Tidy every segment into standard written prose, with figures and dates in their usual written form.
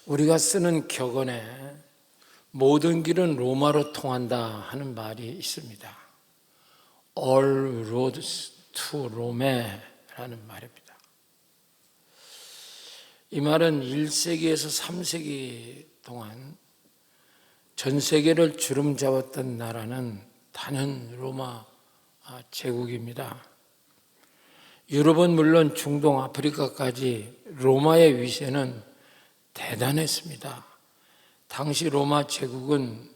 우리가 쓰는 격언에 모든 길은 로마로 통한다 하는 말이 있습니다. All roads to Rome라는 말입니다. 이 말은 1세기에서 3세기 동안 전 세계를 주름잡았던 나라는 단연 로마 제국입니다. 유럽은 물론 중동, 아프리카까지 로마의 위세는 대단했습니다. 당시 로마 제국은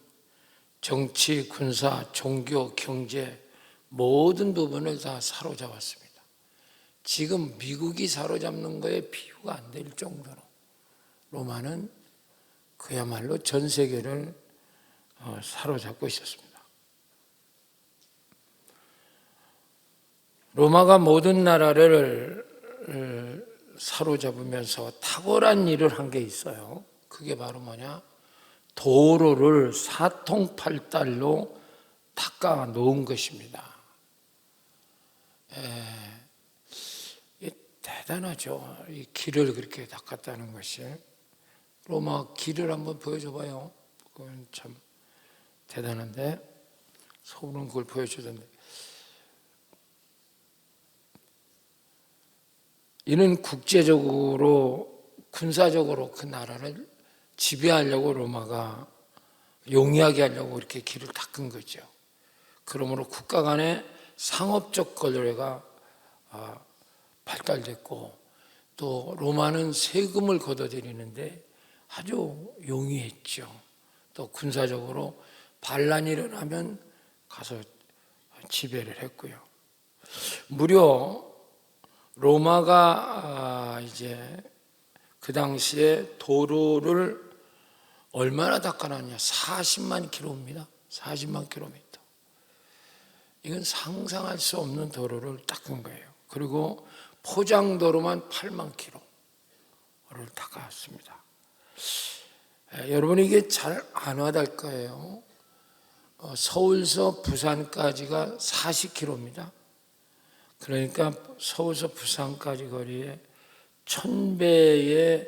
정치, 군사, 종교, 경제 모든 부분을 다 사로잡았습니다. 지금 미국이 사로잡는 거에 비유가 안 될 정도로 로마는 그야말로 전 세계를 사로잡고 있었습니다. 로마가 모든 나라를 사로잡으면서 탁월한 일을 한 게 있어요. 그게 바로 뭐냐? 도로를 사통팔달로 닦아 놓은 것입니다. 대단하죠. 이 길을 그렇게 닦았다는 것이. 로마 길을 한번 보여줘봐요. 그건 참 대단한데 서울은 그걸 보여주던데. 이는 국제적으로 군사적으로 그 나라를 지배하려고 로마가 용이하게 하려고 이렇게 길을 닦은 거죠. 그러므로 국가 간의 상업적 거래가 발달됐고 또 로마는 세금을 걷어들이는데 아주 용이했죠. 또 군사적으로 반란이 일어나면 가서 지배를 했고요. 무려 로마가 이제 그 당시에 도로를 얼마나 닦아놨냐? 40만 킬로입니다. 40만 킬로미터. 이건 상상할 수 없는 도로를 닦은 거예요. 그리고 포장도로만 8만 킬로를 닦았습니다. 여러분 이게 잘 안 와닿을 거예요. 서울서 부산까지가 40km입니다. 그러니까 서울서 부산까지 거리에 1000배의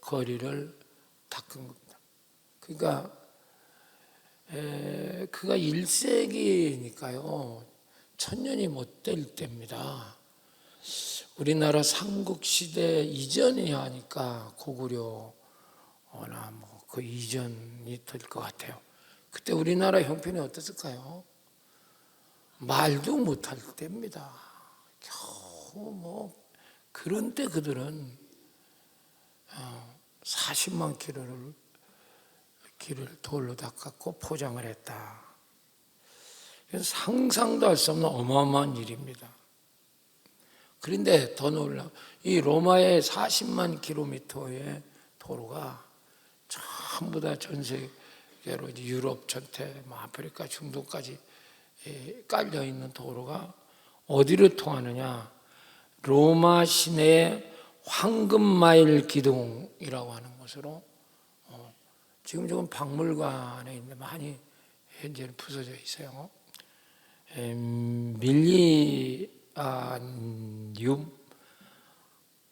거리를 닦은 겁니다. 그러니까 그가 1세기니까요. 1000년이 못 될 때입니다. 우리나라 삼국시대 이전이 하니까 고구려나 뭐 그 이전이 될 것 같아요. 그때 우리나라 형편이 어땠을까요? 말도 못할 때입니다. 겨우 뭐 그런데 그들은 40만 킬로를 길을 돌로 닦았고 포장을 했다. 상상도 할 수 없는 어마어마한 일입니다. 그런데 더 놀라, 이 로마의 40만 킬로미터의 도로가 전부 다 전 세계로 유럽 전체, 아프리카, 중동까지 깔려 있는 도로가 어디로 통하느냐? 로마 시내의 황금마일 기둥이라고 하는 곳으로 지금 조금 박물관에 있는데 많이 현재는 부서져 있어요.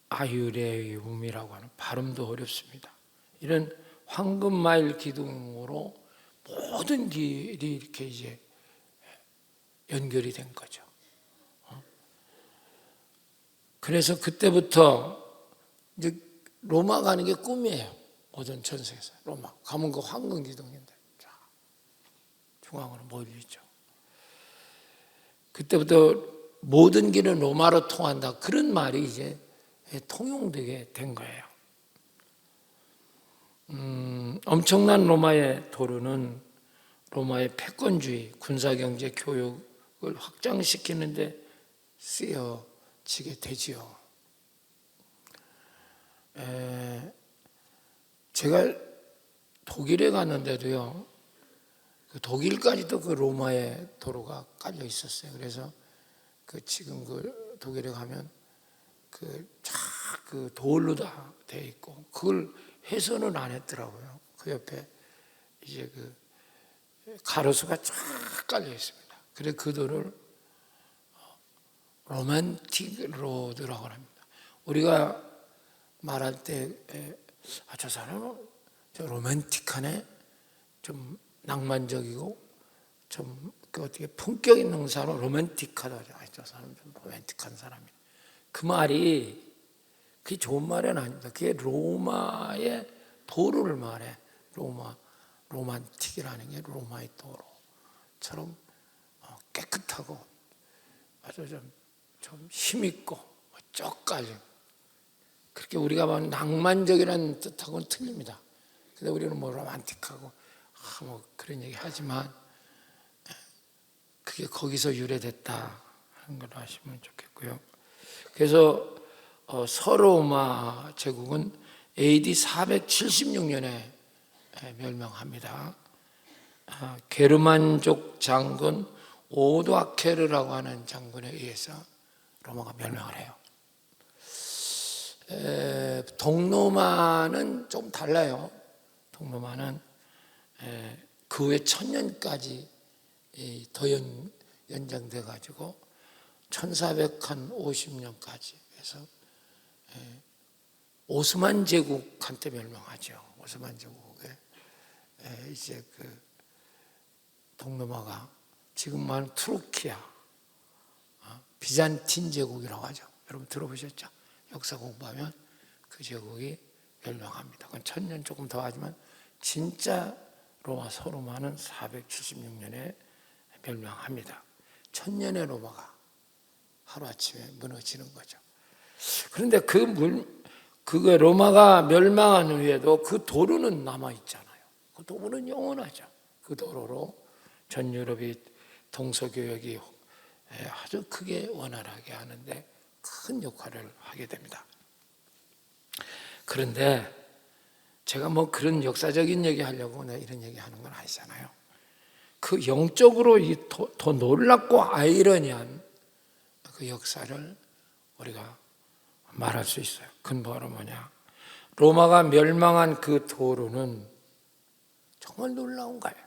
아유레움이라고 하는 발음도 어렵습니다. 이런 황금마일 기둥으로 모든 길이 이렇게 이제 연결이 된 거죠. 그래서 그때부터 이제 로마 가는 게 꿈이에요. 모든 전 세계에서 로마 가면 그 황금 기둥인데 중앙으로 몰리죠. 그때부터 모든 길은 로마로 통한다. 그런 말이 이제 통용되게 된 거예요. 엄청난 로마의 도로는 로마의 패권주의, 군사경제, 교육을 확장시키는 데 쓰여지게 되지요. 제가 독일에 갔는데도요, 그 독일까지도 그 로마의 도로가 깔려 있었어요. 그래서 지금 독일에 가면 그 돌로 다 돼 있고 그걸 해서는 안 했더라고요. 그 옆에 이제 가로수가 쫙 깔려 있습니다. 그래서 그 도를 로맨틱 로드라고 합니다. 우리가 말할 때 저 사람은 로맨틱하네, 좀 낭만적이고 좀 어떻게 품격 있는 사람, 로맨틱하다. 저 사람 좀 로맨틱한 사람이. 그 말이 그게 좋은 말은 아닙니다. 그게 로마의 도로를 말해. 로만틱이라는 게 로마의 도로처럼 깨끗하고 아주 좀 힘있고 쩍까지. 그렇게 우리가 말하는 낭만적이라는 뜻하고는 틀립니다. 근데 우리는 뭐 로man틱하고 뭐 그런 얘기 하지만 그게 거기서 유래됐다 하는 걸 아시면 좋겠고요. 그래서 서로마 제국은 AD 476년에 멸망합니다. 게르만족 장군 오도아케르라고 하는 장군에 의해서 로마가 멸망을 해요. 동로마는 좀 달라요. 동로마는 그 후에 1000년까지 더 연장돼 가지고 1450년까지 해서 오스만 제국 한때 멸망하죠. 오스만 제국에 이제 그 동로마가 지금 말하는 투르키아, 비잔틴 제국이라고 하죠. 여러분 들어보셨죠? 역사 공부하면 그 제국이 멸망합니다. 그건 1000년 조금 더 하지만 진짜 로마 서로마는 476년에 멸망합니다. 1000년의 로마가 하루아침에 무너지는 거죠. 그런데 그 로마가 멸망한 후에도 그 도로는 남아있잖아요. 그 도로는 영원하죠. 그 도로로 전 유럽이 동서교역이 아주 크게 원활하게 하는데 큰 역할을 하게 됩니다. 그런데 제가 뭐 그런 역사적인 얘기 하려고 이런 얘기 하는 건 아니잖아요. 그 영적으로 더 놀랍고 아이러니한 그 역사를 우리가 말할 수 있어요. 그건 바로 뭐냐? 로마가 멸망한 그 도로는 정말 놀라운 거예요.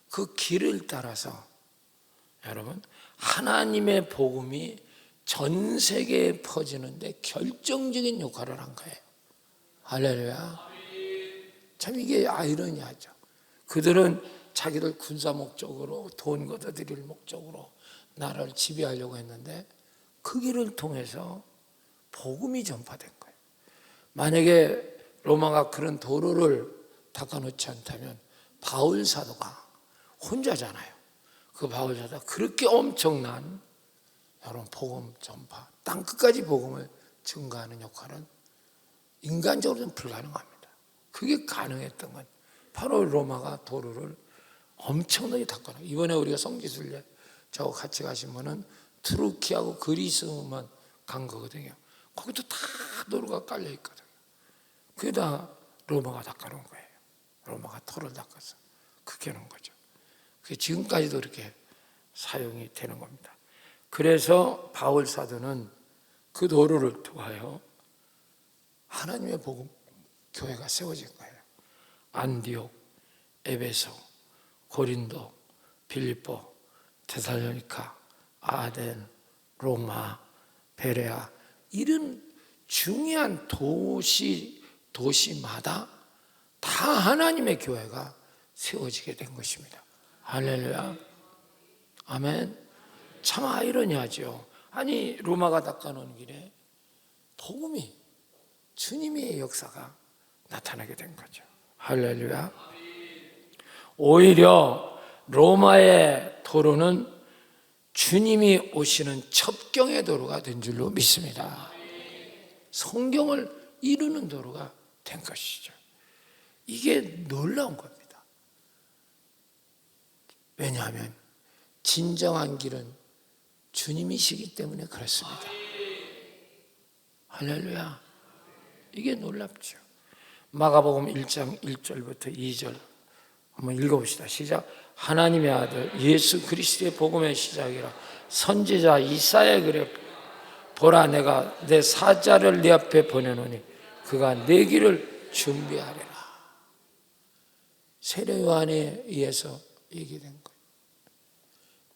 그 길을 따라서 여러분 하나님의 복음이 전 세계에 퍼지는데 결정적인 역할을 한 거예요. 할렐루야. 참 이게 아이러니하죠. 그들은 자기들 군사 목적으로 돈 걷어들일 목적으로 나라를 지배하려고 했는데 그 길을 통해서 복음이 전파된 거예요. 만약에 로마가 그런 도로를 닦아놓지 않다면 바울 사도가 혼자잖아요. 그 바울 사도가 그렇게 엄청난 여러분 복음 전파, 땅 끝까지 복음을 증가하는 역할은 인간적으로는 불가능합니다. 그게 가능했던 건 바로 로마가 도로를 엄청나게 닦아놓고, 이번에 우리가 성지순례 저하고 같이 가신 분은 투르키하고 그리스만 간 거거든요. 거기도 다 도로가 깔려 있거든요. 그게 다 로마가 닦아놓은 거예요. 로마가 터를 닦아서 그렇게 해놓은 거죠. 그게 지금까지도 그렇게 사용이 되는 겁니다. 그래서 바울 사도는 그 도로를 통하여 하나님의 복음 교회가 세워진 거예요. 안디옥, 에베소, 고린도, 빌립보, 데살로니가, 아덴, 로마, 베레아, 이런 중요한 도시마다 다 하나님의 교회가 세워지게 된 것입니다. 할렐루야. 아멘. 참 아이러니하죠. 아니 로마가 닦아놓은 길에 복음이, 주님의 역사가 나타나게 된 거죠. 할렐루야. 오히려 로마의 도로는 주님이 오시는 첩경의 도로가 된 줄로 믿습니다. 성경을 이루는 도로가 된 것이죠. 이게 놀라운 겁니다. 왜냐하면 진정한 길은 주님이시기 때문에 그렇습니다. 할렐루야. 이게 놀랍죠. 마가복음 1장 1절부터 2절 한번 읽어봅시다. 시작. 하나님의 아들 예수 그리스도의 복음의 시작이라 선지자 이사야 그래, 보라 내가 내 사자를 네 앞에 보내노니 그가 내 길을 준비하리라. 세례 요한에 의해서 얘기된 거예요.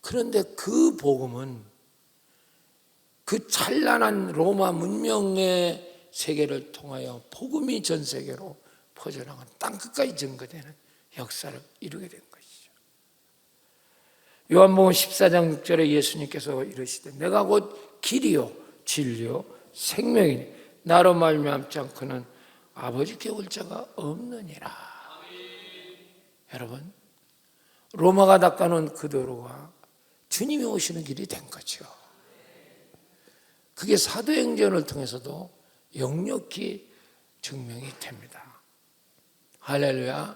그런데 그 복음은 그 찬란한 로마 문명의 세계를 통하여 복음이 전 세계로 퍼져나간 땅끝까지 증거되는 역사를 이루게 된 것이죠. 요한복음 14장 6절에 예수님께서 이르시되 내가 곧 길이요 진리요 생명이니 나로 말미암지 않고는 아버지께 올 자가 없느니라. 여러분, 로마가 닦아놓은 그 도로가 주님이 오시는 길이 된 거죠. 그게 사도행전을 통해서도 역력히 증명이 됩니다. 할렐루야.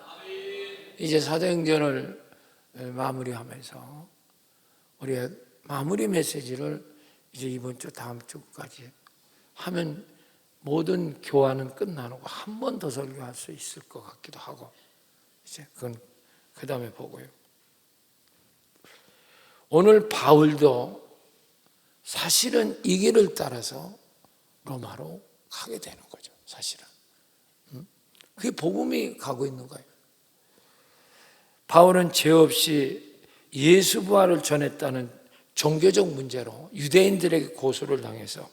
이제 사도행전을 마무리하면서 우리의 마무리 메시지를 이제 이번 주 다음 주까지 하면 모든 교환은 끝나고 한 번 더 설교할 수 있을 것 같기도 하고, 이제 그건 그 다음에 보고요. 오늘 바울도 사실은 이 길을 따라서 로마로 가게 되는 거죠. 사실은 그게 복음이 가고 있는 거예요. 바울은 죄 없이 예수 부활을 전했다는 종교적 문제로 유대인들에게 고소를 당해서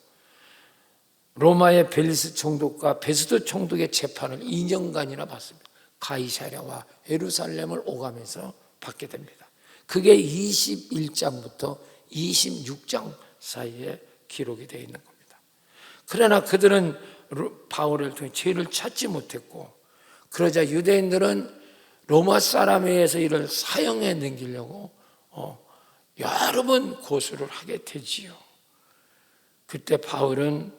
로마의 벨리스 총독과 베스도 총독의 재판을 2년간이나 받습니다. 가이사랴와 예루살렘을 오가면서 받게 됩니다. 그게 21장부터 26장 사이에 기록이 되어 있는 겁니다. 그러나 그들은 바울을 통해 죄를 찾지 못했고, 그러자 유대인들은 로마 사람에 의해서 이를 사형에 넘기려고 여러 번 고소를 하게 되지요. 그때 바울은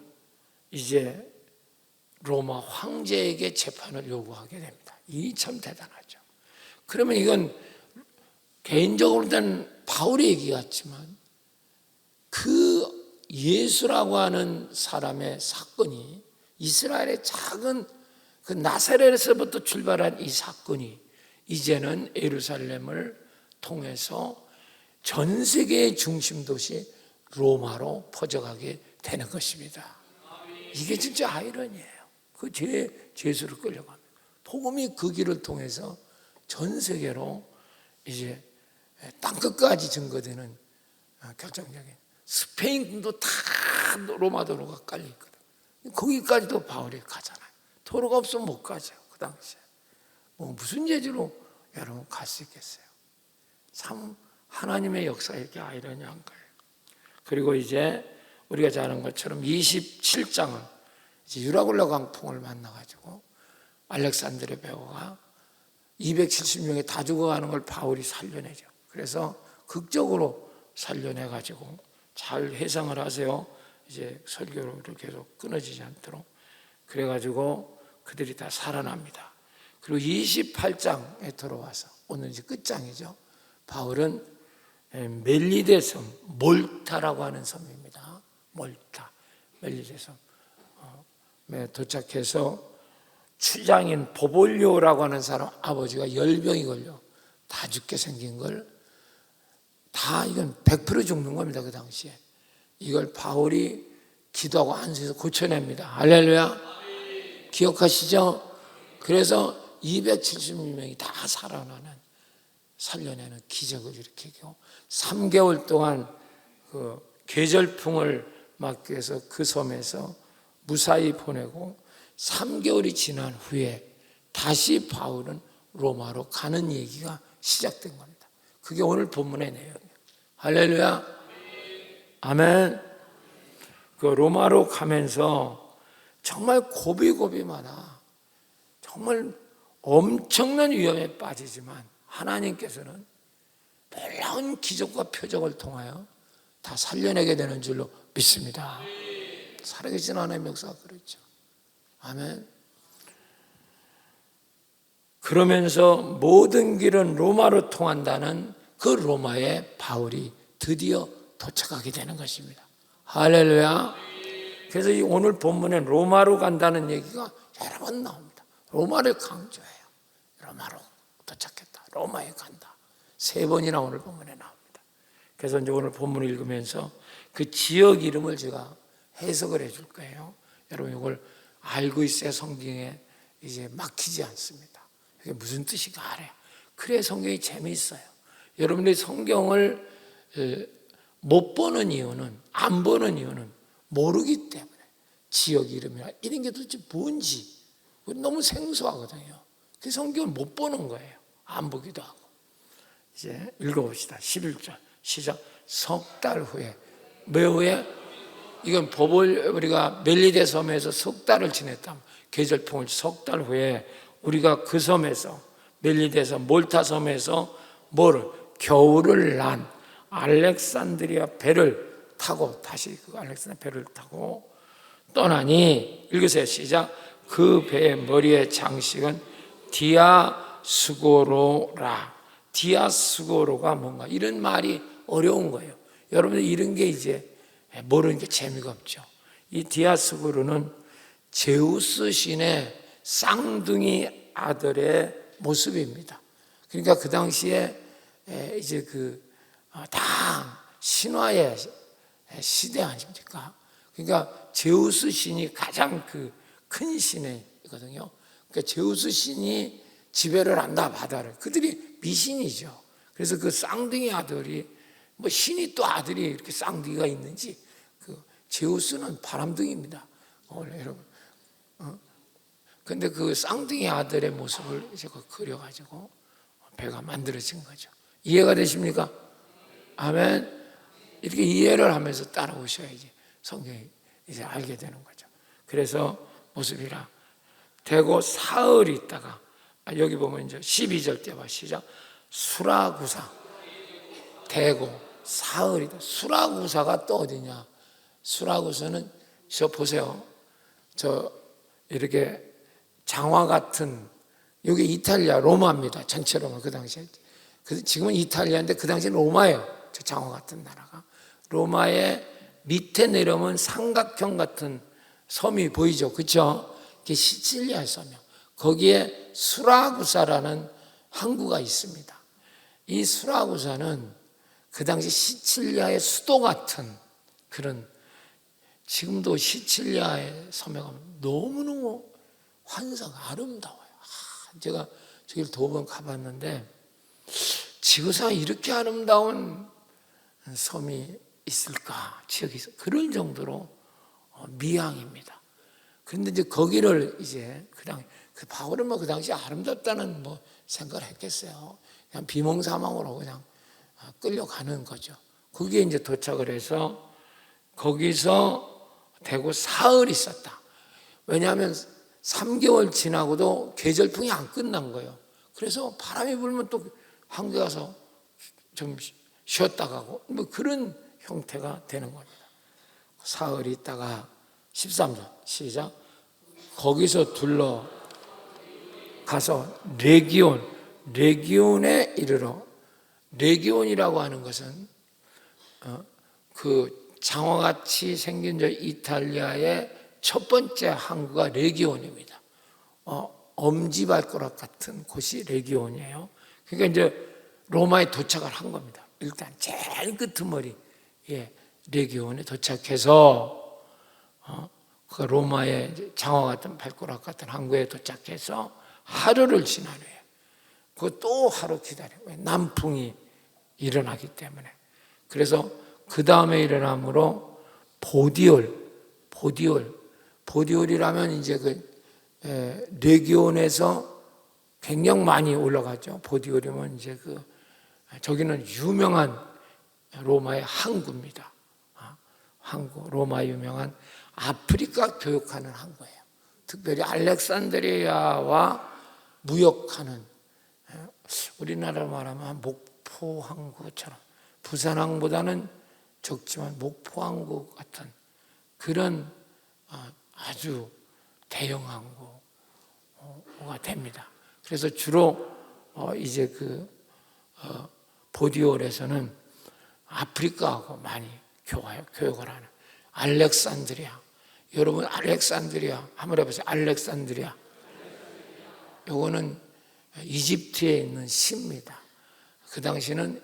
이제 로마 황제에게 재판을 요구하게 됩니다. 이 참 대단하죠. 그러면 이건 개인적으로는 바울의 얘기 같지만 그 예수라고 하는 사람의 사건이, 이스라엘의 작은 그 나사렛에서부터 출발한 이 사건이 이제는 예루살렘을 통해서 전 세계의 중심 도시 로마로 퍼져가게 되는 것입니다. 이게 진짜 아이러니예요. 그 죄수로 끌려갑니다. 복음이 그 길을 통해서 전 세계로 이제 땅끝까지 증거되는 결정적인, 스페인도 다 로마 도로가 깔려 있거든. 거기까지도 바울이 가잖아요. 도로가 없으면 못 가죠. 그 당시에 무슨 재주로 여러분 갈 수 있겠어요? 참 하나님의 역사에 이렇게 아이러니한 거예요. 그리고 이제 우리가 잘 아는 것처럼 27장은 이제 유라굴라 광풍을 만나가지고 알렉산드르 배우가 270명이 다 죽어가는 걸 바울이 살려내죠. 그래서 극적으로 살려내가지고 잘 회상을 하세요. 이제 설교를 계속 끊어지지 않도록. 그래가지고 그들이 다 살아납니다. 그리고 28장에 들어와서 오늘 이제 끝장이죠. 바울은 멜리데 섬, 몰타라고 하는 섬입니다. 몰타, 멜리데 섬에 도착해서 추장인 보볼리오라고 하는 사람 아버지가 열병이 걸려 다 죽게 생긴 걸, 다 이건 100% 죽는 겁니다. 그 당시에 이걸 바울이 기도하고 안수해서 고쳐냅니다. 할렐루야. 기억하시죠? 그래서 270명이 다 살려내는 기적을 일으키고 3개월 동안 그 계절풍을 막기 위해서 그 섬에서 무사히 보내고 3개월이 지난 후에 다시 바울은 로마로 가는 얘기가 시작된 겁니다. 그게 오늘 본문의 내용이에요. 할렐루야. 아멘. 그 로마로 가면서 정말 고비고비마다 정말 엄청난 위험에 빠지지만 하나님께서는 놀라운 기적과 표적을 통하여 다 살려내게 되는 줄로 믿습니다. 살아계신 하나님의 역사가 그렇죠. 아멘. 그러면서 모든 길은 로마로 통한다는 그 로마에 바울이 드디어 도착하게 되는 것입니다. 할렐루야. 그래서 이 오늘 본문에 로마로 간다는 얘기가 여러 번 나옵니다. 로마를 강조해요. 로마로 도착했다. 로마에 간다. 3번이나 오늘 본문에 나옵니다. 그래서 이제 오늘 본문을 읽으면서 그 지역 이름을 제가 해석을 해줄 거예요. 여러분 이걸 알고 있어야 성경에 이제 막히지 않습니다. 이게 무슨 뜻인가 알아요. 그래야 성경이 재미있어요. 여러분들이 성경을 못 보는 이유는, 안 보는 이유는 모르기 때문에 지역 이름이나 이런 게 도대체 뭔지 너무 생소하거든요. 그 성경을 못 보는 거예요. 안 보기도 하고. 이제 읽어봅시다. 11절 시작. 석 달 후에. 매 후에? 이건 법을 우리가 멜리데 섬에서 석 달을 지냈다. 계절풍을 석 달 후에 우리가 그 섬에서 멜리데에서 몰타 섬에서 뭐를? 겨울을 난 알렉산드리아 배를 타고 다시 그 알렉산드리아 배를 타고 떠나니 읽으세요. 시작. 그 배의 머리의 장식은 디아스고로라. 디아스고로가 뭔가 이런 말이 어려운 거예요. 여러분들 이런 게 이제 모르는 게 재미가 없죠. 이 디아스고로는 제우스 신의 쌍둥이 아들의 모습입니다. 그러니까 그 당시에 이제 다 신화의 시대 아닙니까? 그러니까 제우스 신이 가장 큰 신이거든요. 그러니까 제우스 신이 지배를 한다 바다를. 그들이 미신이죠. 그래서 그 쌍둥이 아들이 뭐 신이 또 아들이 이렇게 쌍둥이가 있는지 제우스는 바람둥이입니다. 여러분. 근데 그 쌍둥이 아들의 모습을 이제 그려가지고 배가 만들어진 거죠. 이해가 되십니까? 아멘. 이렇게 이해를 하면서 따라오셔야지 성경이 이제 알게 되는 거죠. 그래서 모습이라 대고 사흘이 있다가 여기 보면 이제 12절 때 봐. 시작. 수라구사. 대고 사흘이다. 수라구사가 또 어디냐? 수라구사는 저 보세요. 저 이렇게 장화 같은 여기 이탈리아 로마입니다. 전체 로마 그 당시에. 지금은 이탈리아인데 그 당시에는 로마예요. 저 장화 같은 나라가. 로마의 밑에 내려오면 삼각형 같은 섬이 보이죠. 그렇죠? 그게 시칠리아 섬이요. 거기에 수라구사라는 항구가 있습니다. 이 수라구사는 그 당시 시칠리아의 수도 같은 그런, 지금도 시칠리아의 섬에 가면 너무너무 환상이 아름다워요. 제가 저기를 2번 가봤는데 지구상에 이렇게 아름다운 섬이 있을까? 지역이 있어. 그런 정도로 미항입니다. 그런데 이제 거기를 이제 바울은 뭐 그 당시 아름답다는 뭐 생각을 했겠어요. 그냥 비몽사몽으로 그냥 끌려가는 거죠. 거기에 이제 도착을 해서 거기서 대고 사흘 있었다. 왜냐하면 3개월 지나고도 계절풍이 안 끝난 거예요. 그래서 바람이 불면 또 한국에 가서 좀 쉬었다 가고 뭐 그런 형태가 되는 겁니다. 사흘 있다가 13절 시작. 거기서 가서 레기온에 이르러. 레기온이라고 하는 것은 그 장화같이 생긴 저 이탈리아의 첫 번째 항구가 레기온입니다. 엄지발가락 같은 곳이 레기온이에요. 그러니까 이제 로마에 도착을 한 겁니다. 일단 제일 끄트머리 레기온에 도착해서 그 로마의 장화 같은 발가락 같은 항구에 도착해서 하루를 지난 후에 그 또 하루 기다려요. 남풍이 일어나기 때문에. 그래서 그 다음에 일어남으로 보디올이라면 이제 레기온에서 굉장히 많이 올라갔죠. 보디올이면 이제 저기는 유명한 로마의 항구입니다. 항구, 로마 유명한 아프리카 교역하는 항구예요. 특별히 알렉산드리아와 무역하는, 우리나라로 말하면 목포 항구처럼, 부산항보다는 적지만 목포 항구 같은 그런 아주 대형 항구가 됩니다. 그래서 주로 이제 보디올에서는 아프리카하고 많이 교역을 하는 알렉산드리아. 여러분 알렉산드리아 한번 해보세요. 알렉산드리아. 요거는 이집트에 있는 시입니다. 그 당시는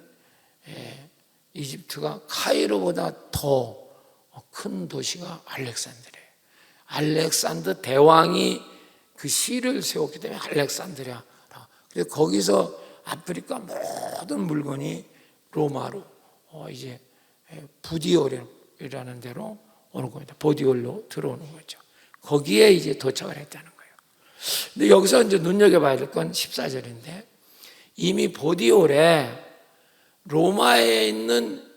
이집트가 카이로보다 더 큰 도시가 알렉산드리아예요. 알렉산더 대왕이 그 시를 세웠기 때문에 알렉산드리아. 그래서 거기서 아프리카 모든 물건이 로마로 이제 부디올이라는 데로 오는 겁니다. 보디올로 들어오는 거죠. 거기에 이제 도착을 했다는 거예요. 근데 여기서 이제 눈여겨봐야 될 건 14절인데, 이미 보디올에 로마에 있는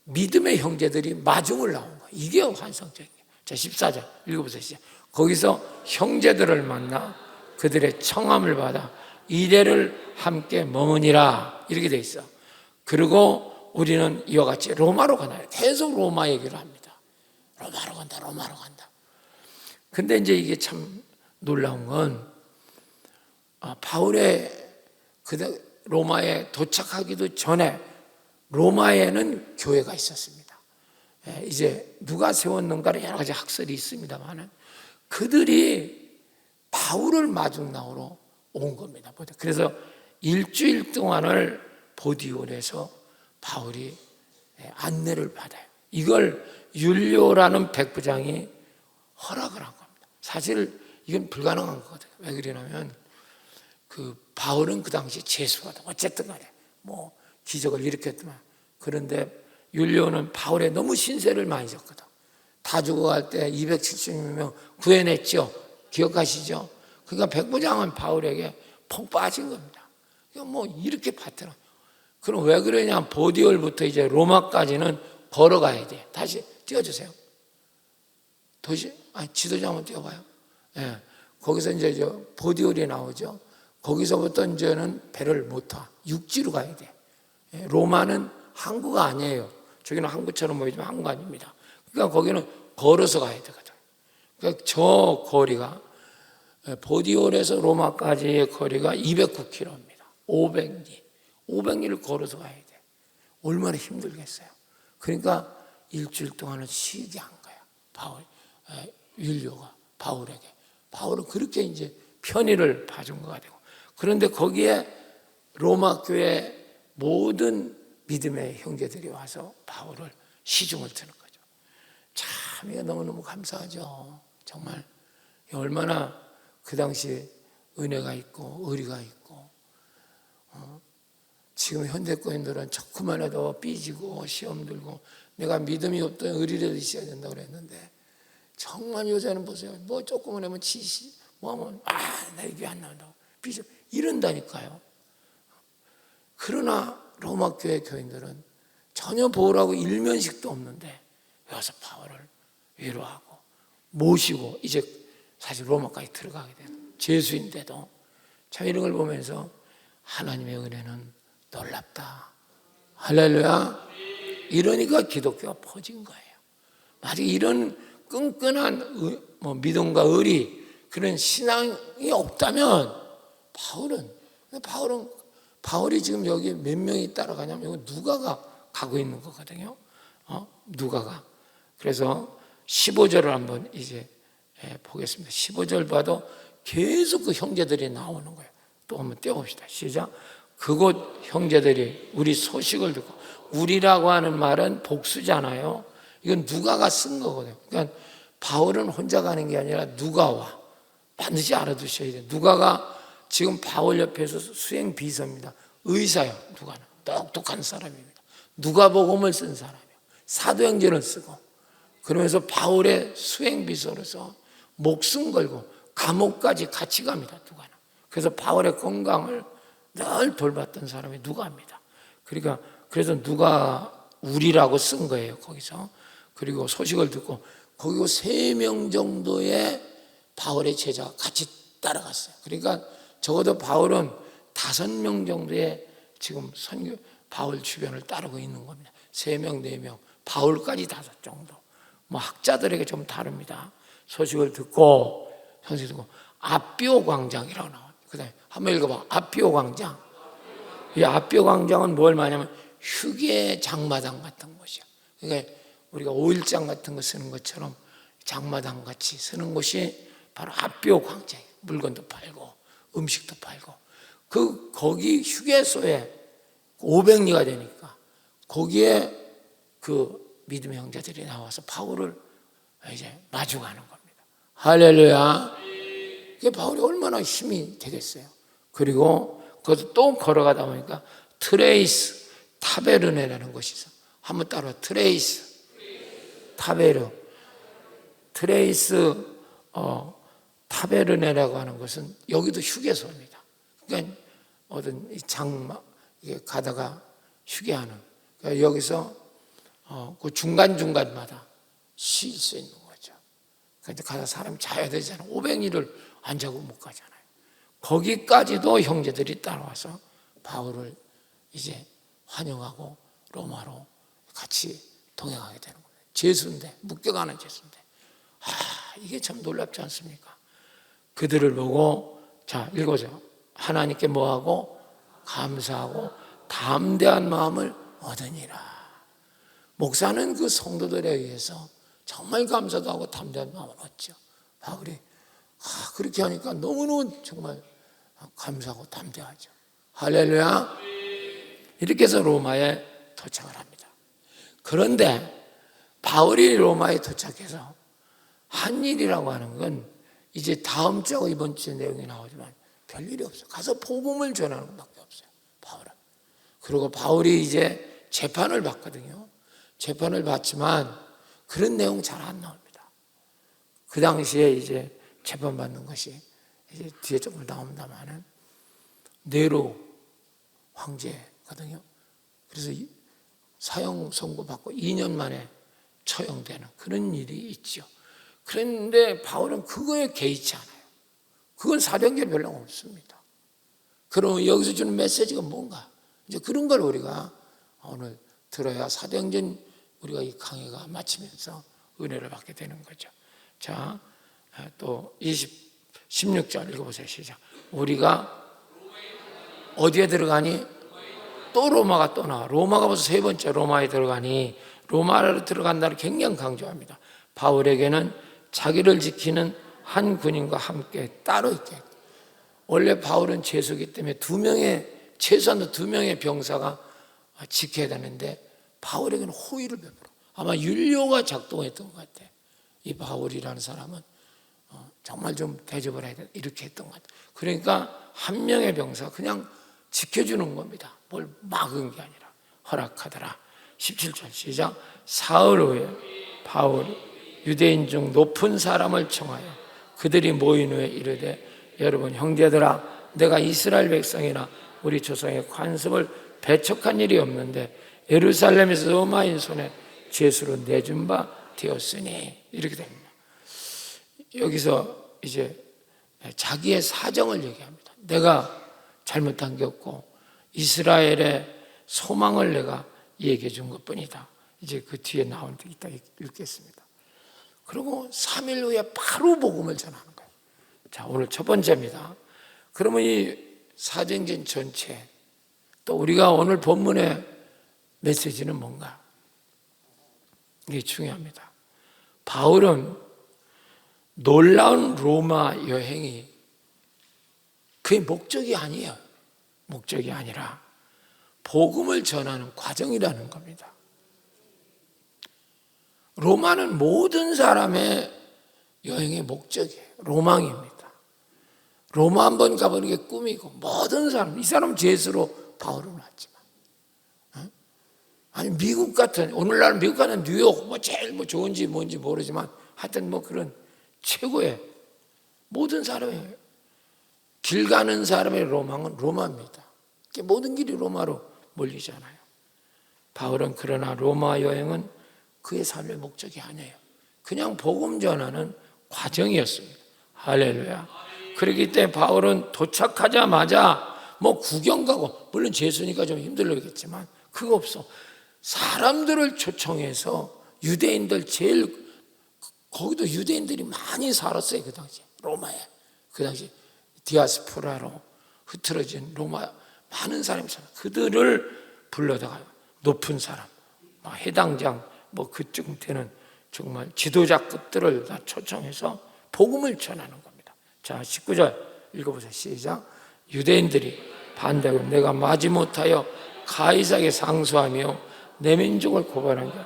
믿음의 형제들이 마중을 나온 거예요. 이게 환상적이에요. 자, 14절 읽어보세요. 거기서 형제들을 만나 그들의 청함을 받아 이래를 함께 머무니라, 이렇게 돼 있어. 그리고 우리는 이와 같이 로마로 가나요. 계속 로마 얘기를 합니다. 로마로 간다, 로마로 간다. 근데 이제 이게 참 놀라운 건, 바울의 로마에 도착하기도 전에 로마에는 교회가 있었습니다. 이제 누가 세웠는가를 여러 가지 학설이 있습니다만, 그들이 바울을 마중나오러 온 겁니다. 그래서 일주일 동안을 보디올에서 바울이 안내를 받아요. 이걸 율료라는 백부장이 허락을 한 겁니다. 사실 이건 불가능한 거거든요. 왜 그러냐면 바울은 그 당시 재수하다, 어쨌든 간에 뭐 기적을 일으켰더만. 그런데 율료는 바울에 너무 신세를 많이 졌거든. 다 죽어갈 때 270명 구해냈죠. 기억하시죠? 그러니까 백부장은 바울에게 폭 빠진 겁니다. 뭐 이렇게 파트너. 그럼 왜 그러냐? 보디올부터 이제 로마까지는 걸어가야 돼. 다시 띄워주세요. 지도자 한번 띄워봐요. 예. 거기서 이제 보디올이 나오죠. 거기서부터 이제는 배를 못 타. 육지로 가야 돼. 예. 로마는 항구가 아니에요. 저기는 항구처럼 보이지만 항구가 아닙니다. 그러니까 거기는 걸어서 가야 되거든. 그러니까 저 거리가, 보디올에서 로마까지의 거리가 209km입니다. 500리를 걸어서 가야 돼. 얼마나 힘들겠어요. 그러니까 일주일 동안은 쉬게 한 거야. 율료가 바울에게. 바울은 그렇게 이제 편의를 봐준 거가 되고. 그런데 거기에 로마 교회 모든 믿음의 형제들이 와서 바울을 시중을 트는 거죠. 참 이게 너무너무 감사하죠. 정말 얼마나 그 당시 은혜가 있고 의리가 있고, 지금 현대권인들은 조금만 해도 삐지고 시험 들고, 내가 믿음이 없던 의리라도 있어야 된다고 그랬는데, 정말 요새는 보세요. 뭐 조금만 하면 뭐 하면 나 이게 안 나온다고 삐져 이런다니까요. 그러나 로마 교회 교인들은 전혀 보호라고 일면식도 없는데 여기서 바울을 위로하고 모시고, 이제 사실 로마까지 들어가게 된 죄수인데도 참 이런 걸 보면서 하나님의 은혜는 놀랍다. 할렐루야. 이러니까 기독교가 퍼진 거예요. 만약 이런 끈끈한 믿음과 의리, 그런 신앙이 없다면 바울이 지금 여기 몇 명이 따라가냐면 여기 누가가 가고 있는 거거든요. 누가가. 그래서 15절을 한번 이제 보겠습니다. 15절 봐도 계속 그 형제들이 나오는 거예요. 또 한번 떼어봅시다. 시작. 그곳 형제들이 우리 소식을 듣고, 우리라고 하는 말은 복수잖아요. 이건 누가가 쓴 거거든요. 그러니까 바울은 혼자 가는 게 아니라 누가와, 반드시 알아두셔야 돼요. 누가가 지금 바울 옆에서 수행 비서입니다. 의사요. 누가는 똑똑한 사람입니다. 누가복음을 쓴 사람이에요. 사도행전을 쓰고, 그러면서 바울의 수행 비서로서 목숨 걸고 감옥까지 같이 갑니다. 누가는. 그래서 바울의 건강을 늘 돌봤던 사람이 누가입니다. 그러니까 그래서 누가 우리라고 쓴 거예요. 거기서. 그리고 소식을 듣고 거기 3명 정도의 바울의 제자가 같이 따라갔어요. 그러니까 적어도 바울은 5명 정도의 지금 바울 주변을 따르고 있는 겁니다. 3명, 4명, 바울까지 5 정도. 뭐 학자들에게 좀 다릅니다. 소식을 듣고, 아비오 광장이라고 나와요. 그 다음에 한번 읽어봐. 아비오 광장. 이 아비오 광장은 뭘 말하냐면 휴게 장마당 같은 곳이야. 그러니까 우리가 5일장 같은 거 쓰는 것처럼 장마당 같이 쓰는 곳이 바로 아비오 광장이에요. 물건도 팔고 음식도 팔고. 거기 휴게소에 500리가 되니까 거기에 그 믿음의 형제들이 나와서 바울을 이제 마주가는 겁니다. 할렐루야. 그게 바울이 얼마나 힘이 되겠어요. 그리고 그것도 또 걸어가다 보니까 트레이스 타베르네라는 곳이 있어. 한번 따라와. 트레이스 타베르. 트레이스 타베르네라고 하는 것은 여기도 휴게소입니다. 그러니까 어떤 장막 이게 가다가 휴게하는, 그러니까 여기서 그 중간중간마다 쉴 수 있는 거죠. 그러니까 가다 사람이 자야 되잖아요. 500일을 안 자고 못 가잖아요. 거기까지도 형제들이 따라와서 바울을 이제 환영하고 로마로 같이 동행하게 되는 거예요. 죄수인데, 묶여가는 죄수인데. 이게 참 놀랍지 않습니까? 그들을 보고, 자, 읽어보세요. 하나님께 뭐하고? 감사하고 담대한 마음을 얻으니라. 목사는 그 성도들에 의해서 정말 감사도 하고 담대한 마음을 얻죠. 바울이 그렇게 하니까 너무너무 정말 감사하고 담대하죠. 할렐루야. 이렇게 해서 로마에 도착을 합니다. 그런데 바울이 로마에 도착해서 한 일이라고 하는 건 이제 다음 주하고 이번 주 내용이 나오지만 별일이 없어요. 가서 복음을 전하는 것밖에 없어요, 바울은. 그리고 바울이 이제 재판을 받거든요. 재판을 받지만 그런 내용 잘 안 나옵니다. 그 당시에 이제 재판받는 것이 이제 뒤에 조금 나옵니다만은 네로 황제거든요. 그래서 사형 선고받고 2년 만에 처형되는 그런 일이 있죠. 그런데 바울은 그거에 개의치 않아요. 그건 사도행전에 별로 없습니다. 그럼 여기서 주는 메시지가 뭔가? 이제 그런 걸 우리가 오늘 들어야 사도행전 우리가 이 강의가 마치면서 은혜를 받게 되는 거죠. 자, 또 16절 읽어보세요. 시작. 우리가 어디에 들어가니? 또 로마가 또 나와. 로마가 벌써 세 번째 로마에 들어가니, 로마로 들어간다를 굉장히 강조합니다. 바울에게는 자기를 지키는 한 군인과 함께 따로 있게. 원래 바울은 죄수이기 때문에 최소한 두 명의 병사가 지켜야 되는데 바울에게는 호의를 베풀어. 아마 율료가 작동했던 것 같아요. 이 바울이라는 사람은 정말 좀 대접을 해야 돼. 이렇게 했던 것 같아요. 그러니까 한 명의 병사가 그냥 지켜주는 겁니다. 뭘 막은 게 아니라 허락하더라. 17절 시작. 사흘 후에 바울이 유대인 중 높은 사람을 청하여 그들이 모인 후에 이르되, 여러분 형제들아, 내가 이스라엘 백성이나 우리 조상의 관습을 배척한 일이 없는데 예루살렘에서 로마인 손에 죄수로 내준 바 되었으니, 이렇게 됩니다. 여기서 이제 자기의 사정을 얘기합니다. 내가 잘못한 게 없고 이스라엘의 소망을 내가 얘기해 준 것뿐이다. 이제 그 뒤에 나오는 데 이따 읽겠습니다. 그리고 3일 후에 바로 복음을 전하는 거예요. 자, 오늘 첫 번째입니다. 그러면 이 사도행전 전체, 또 우리가 오늘 본문의 메시지는 뭔가? 이게 중요합니다. 바울은 놀라운 로마 여행이 그의 목적이 아니에요. 목적이 아니라 복음을 전하는 과정이라는 겁니다. 로마는 모든 사람의 여행의 목적이에요. 로망입니다. 로마 한번 가보는 게 꿈이고, 모든 사람, 이 사람 죄수로 바울은 왔지만, 아니 미국 같은, 오늘날 미국 같은 뉴욕 제일 좋은지 뭔지 모르지만 하여튼 그런 최고의 모든 사람의 길 가는 사람의 로망은 로마입니다. 모든 길이 로마로 몰리잖아요. 바울은 그러나 로마 여행은 그의 삶의 목적이 아니에요. 그냥 복음 전하는 과정이었습니다. 할렐루야. 그렇기 때문에 바울은 도착하자마자 구경 가고, 물론 죄수니까 좀 힘들겠지만 그거 없어. 사람들을 초청해서 유대인들 거기도 유대인들이 많이 살았어요. 그 당시 로마에. 그 당시 디아스포라로 흐트러진 로마 많은 사람이 살아요. 그들을 불러다가 높은 사람, 해당장 그쯤 되는 정말 지도자급들을 다 초청해서 복음을 전하는 겁니다. 자, 19절 읽어보세요. 시작. 유대인들이 반대하고 내가 마지못하여 가이사에게 상소하며 내 민족을 고발한 게,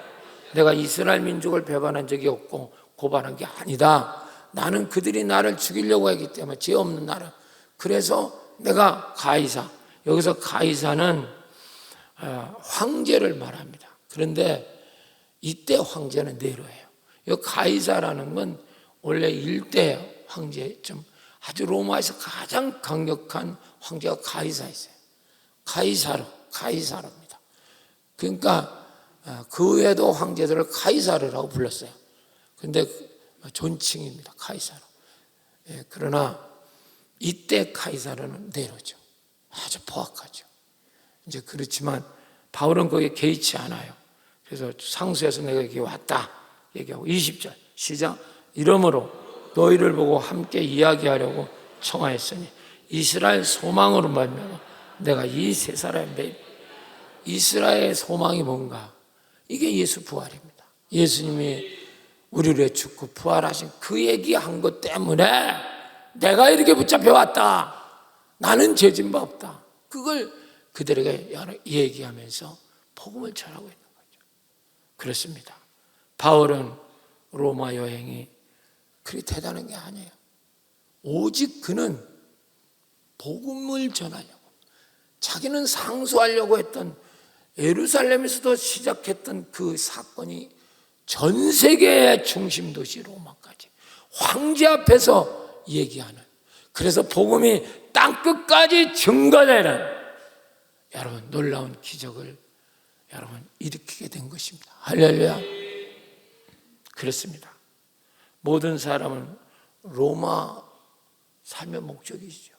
내가 이스라엘 민족을 배반한 적이 없고 고발한 게 아니다. 나는 그들이 나를 죽이려고 했기 때문에 죄 없는 나를. 그래서 내가 가이사, 여기서 가이사는 황제를 말합니다. 그런데 이때 황제는 네로예요. 이 가이사라는 건 원래 일대예요. 황제 좀 아주 로마에서 가장 강력한 황제가 가이사였어요. 가이사르입니다. 그러니까 그 외에도 황제들을 가이사르라고 불렀어요. 근데 존칭입니다. 가이사르. 그러나 이때 가이사르는 네로죠. 아주 포악하죠. 이제 그렇지만 바울은 거기에 개의치 않아요. 그래서 상수에서 내가 여기 왔다 얘기하고 20절 시작. 이러므로 너희를 보고 함께 이야기하려고 청하였으니 이스라엘 소망으로 말미암아 내가 이 세 사람의 매 이스라엘의 소망이 뭔가? 이게 예수 부활입니다. 예수님이 우리를 위해 죽고 부활하신 그 얘기한 것 때문에 내가 이렇게 붙잡혀 왔다. 나는 죄진 바 없다. 그걸 그들에게 얘기하면서 복음을 전하고 있는 거죠. 그렇습니다. 바울은 로마 여행이 그리 대단한 게 아니에요. 오직 그는 복음을 전하려고, 자기는 상수하려고 했던 예루살렘에서도 시작했던 그 사건이 전 세계의 중심 도시 로마까지 황제 앞에서 얘기하는, 그래서 복음이 땅끝까지 증거되는 여러분 놀라운 기적을 여러분 일으키게 된 것입니다. 할렐루야. 그렇습니다. 모든 사람은 로마 삶의 목적이죠.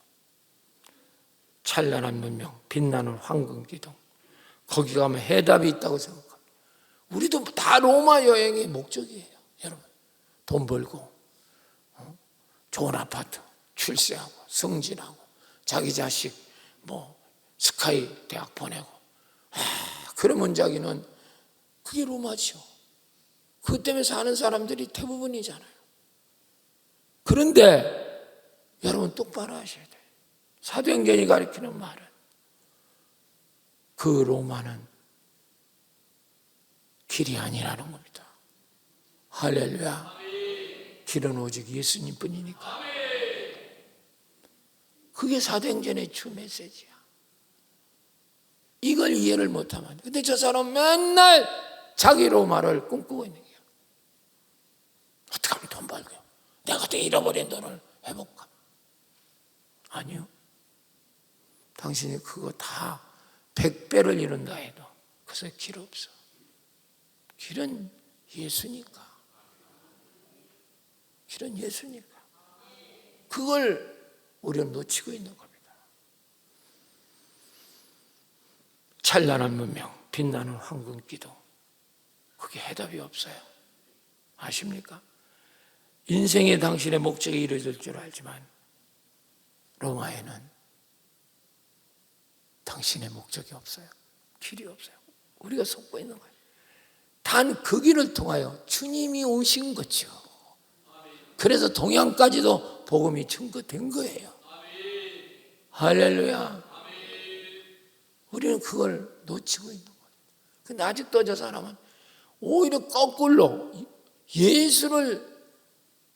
찬란한 문명, 빛나는 황금 기둥, 거기 가면 해답이 있다고 생각합니다. 우리도 다 로마 여행의 목적이에요. 여러분 돈 벌고 좋은 아파트 출세하고 승진하고 자기 자식 스카이 대학 보내고 그러면 자기는 그게 로마죠. 그것 때문에 사는 사람들이 대부분이잖아요. 그런데 여러분 똑바로 하셔야 돼요. 사도행전이 가리키는 말은 그 로마는 길이 아니라는 겁니다. 할렐루야. 길은 오직 예수님뿐이니까. 그게 사도행전의 주 메시지야. 이걸 이해를 못하면, 근데 저 사람 맨날 자기 로마를 꿈꾸고 있는 거야. 어떻게 하면 돈 벌게? 내가 어떻게 잃어버린 돈을 회복할까? 아니요. 당신이 그거 다 100배를 이룬다 해도 그래서 길 없어. 길은 예수니까. 길은 예수니까. 그걸 우리는 놓치고 있는 겁니다. 찬란한 문명, 빛나는 황금 기둥, 그게 해답이 없어요. 아십니까? 인생의 당신의 목적이 이루어질 줄 알지만 로마에는 당신의 목적이 없어요. 길이 없어요. 우리가 속고 있는 거예요. 단 그 길을 통하여 주님이 오신 거죠. 그래서 동양까지도 복음이 증거된 거예요. 할렐루야. 우리는 그걸 놓치고 있는 거예요. 근데 아직도 저 사람은 오히려 거꾸로 예수를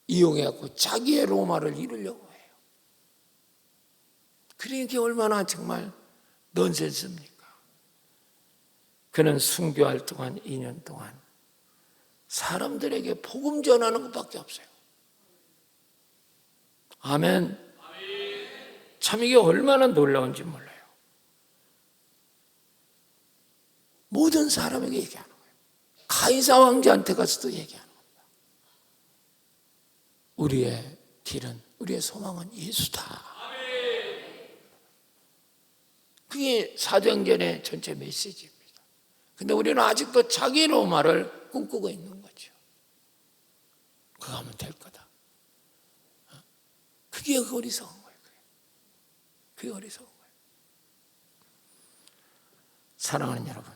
이용해갖고 자기의 로마를 이루려고 해요. 그러니까 얼마나 정말 넌센스입니까? 그는 순교할 동안 2년 동안 사람들에게 복음 전하는 것밖에 없어요. 아멘. 참 이게 얼마나 놀라운지 몰라요. 모든 사람에게 얘기하는 거예요. 가이사 왕자한테 가서도 얘기하는 겁니다. 우리의 길은, 우리의 소망은 예수다. 그게 사도행전의 전체 메시지입니다. 근데 우리는 아직도 자기 로마를 꿈꾸고 있는 거죠. 그거 하면 될 거다. 그게 어리석은 거예요. 그게 어리석은 거예요. 사랑하는 여러분,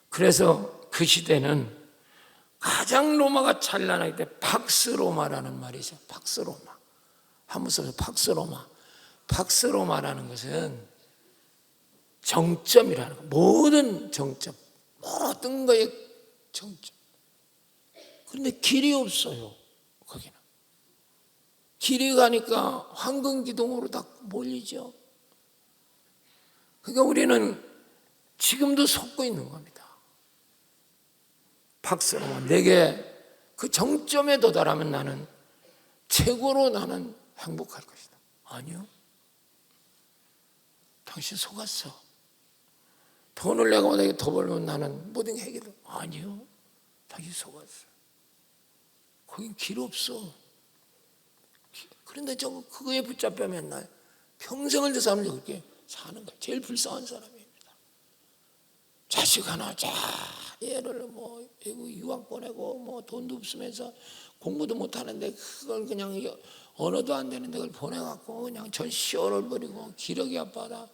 그래서 그 시대는 가장 로마가 찬란할 때 팍스로마라는 말이죠. 팍스로마. 한번 써서 팍스로마. 팍스로마라는 것은 정점이라는 거. 모든 정점, 모든 거의 정점. 그런데 길이 없어요. 거기는 길이 가니까 황금 기둥으로 다 몰리죠. 그러니까 우리는 지금도 속고 있는 겁니다. 팍스로마. 내게 그 정점에 도달하면 나는 최고로 나는 행복할 것이다. 아니요. 당신 속았어. 돈을 내가 만약에 더 벌면 나는 모든 게 해결돼. 아니요. 당신 속았어. 거긴 길 없어. 그런데 그거에 붙잡혀 맨날 평생을 그 사람은 그렇게 사는 거야. 제일 불쌍한 사람입니다. 자식 하나 얘를 뭐 유학 보내고 뭐 돈도 없으면서 공부도 못 하는데 그걸 그냥 언어도 안 되는데 그걸 보내갖고 그냥 전 시월을 버리고 기력이 아파다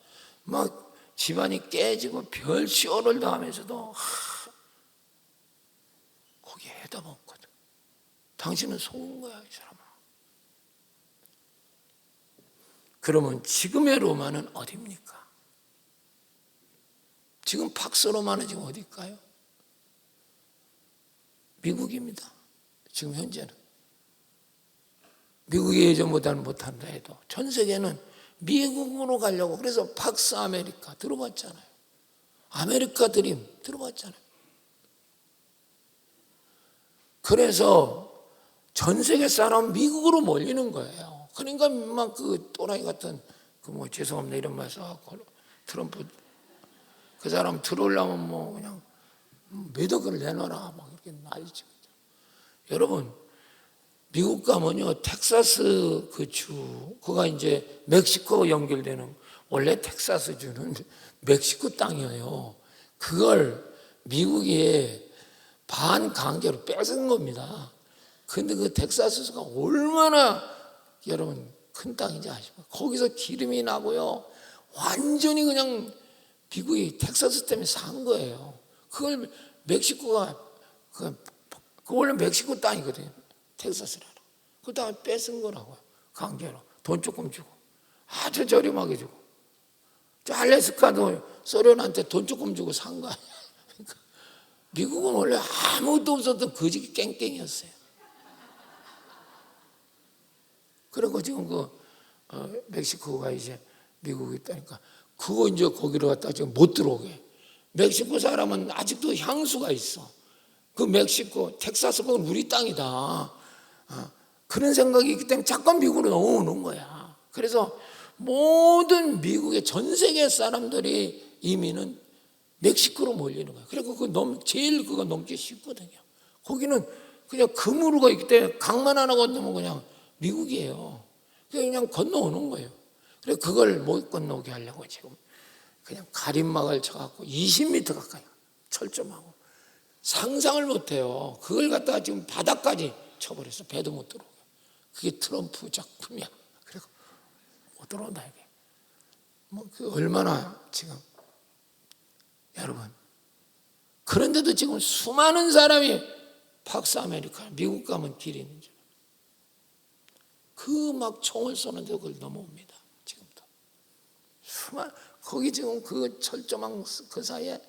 막 집안이 깨지고 별 시월을 당하면서도 거기에 해답 없거든. 당신은 속은 거야, 이 사람아. 그러면 지금의 로마는 어디입니까? 지금 팍스 로마는 지금 어디일까요? 미국입니다. 지금 현재는. 미국이 예전보다는 못한다 해도 전 세계는 미국으로 가려고. 그래서 팍스 아메리카 들어봤잖아요. 아메리카 드림 들어봤잖아요. 그래서 전 세계 사람 미국으로 몰리는 거예요. 그러니까 막 그 또라이 같은 죄송합니다 이런 말 써갖고 트럼프 그 사람 들어오려면 뭐 그냥 몇 억을 내놔라 막 이렇게 난리치고. 여러분 미국 가면요 텍사스 그 주 그가 이제 멕시코 연결되는 원래 텍사스 주는 멕시코 땅이에요. 그걸 미국이 반강제로 뺏은 겁니다. 근데 그 텍사스가 얼마나 여러분 큰 땅인지 아십니까? 거기서 기름이 나고요. 완전히 그냥 미국이 텍사스 때문에 산 거예요. 그걸 멕시코가 그 원래 멕시코 땅이거든요. 텍사스라는. 그 다음에 뺏은 거라고요. 강제로. 돈 조금 주고. 아주 저렴하게 주고. 저 알래스카도 소련한테 돈 조금 주고 산 거 아니야. 그러니까 미국은 원래 아무것도 없었던 거지 깽깽이었어요. 그리고 지금 멕시코가 이제 미국이 있다니까 그거 이제 거기로 갔다 지금 못 들어오게. 멕시코 사람은 아직도 향수가 있어. 그 멕시코, 텍사스 그건 우리 땅이다. 그런 생각이 있기 때문에 잠깐 미국으로 넘어오는 거야. 그래서 모든 미국의 전 세계 사람들이 이민은 멕시코로 몰리는 거야. 그리고 제일 그거 넘기 쉽거든요. 거기는 그냥 그물로가 있기 때문에 강만 하나 건너면 그냥 미국이에요. 그냥 건너오는 거예요. 그래서 그걸 못 건너오게 하려고 지금 그냥 가림막을 쳐갖고 20m 가까이 철조망하고 상상을 못해요. 그걸 갖다가 지금 바닥까지 쳐버렸어. 배도 못 들어오게. 그게 트럼프 작품이야. 그리고 못 들어온다 이게. 그 얼마나 지금 여러분. 그런데도 지금 수많은 사람이 팍스 아메리카 미국 가면 길이 있는 줄. 그 막 총을 쏘는데 그걸 넘어옵니다. 지금도. 거기 지금 그 철조망 그 사이에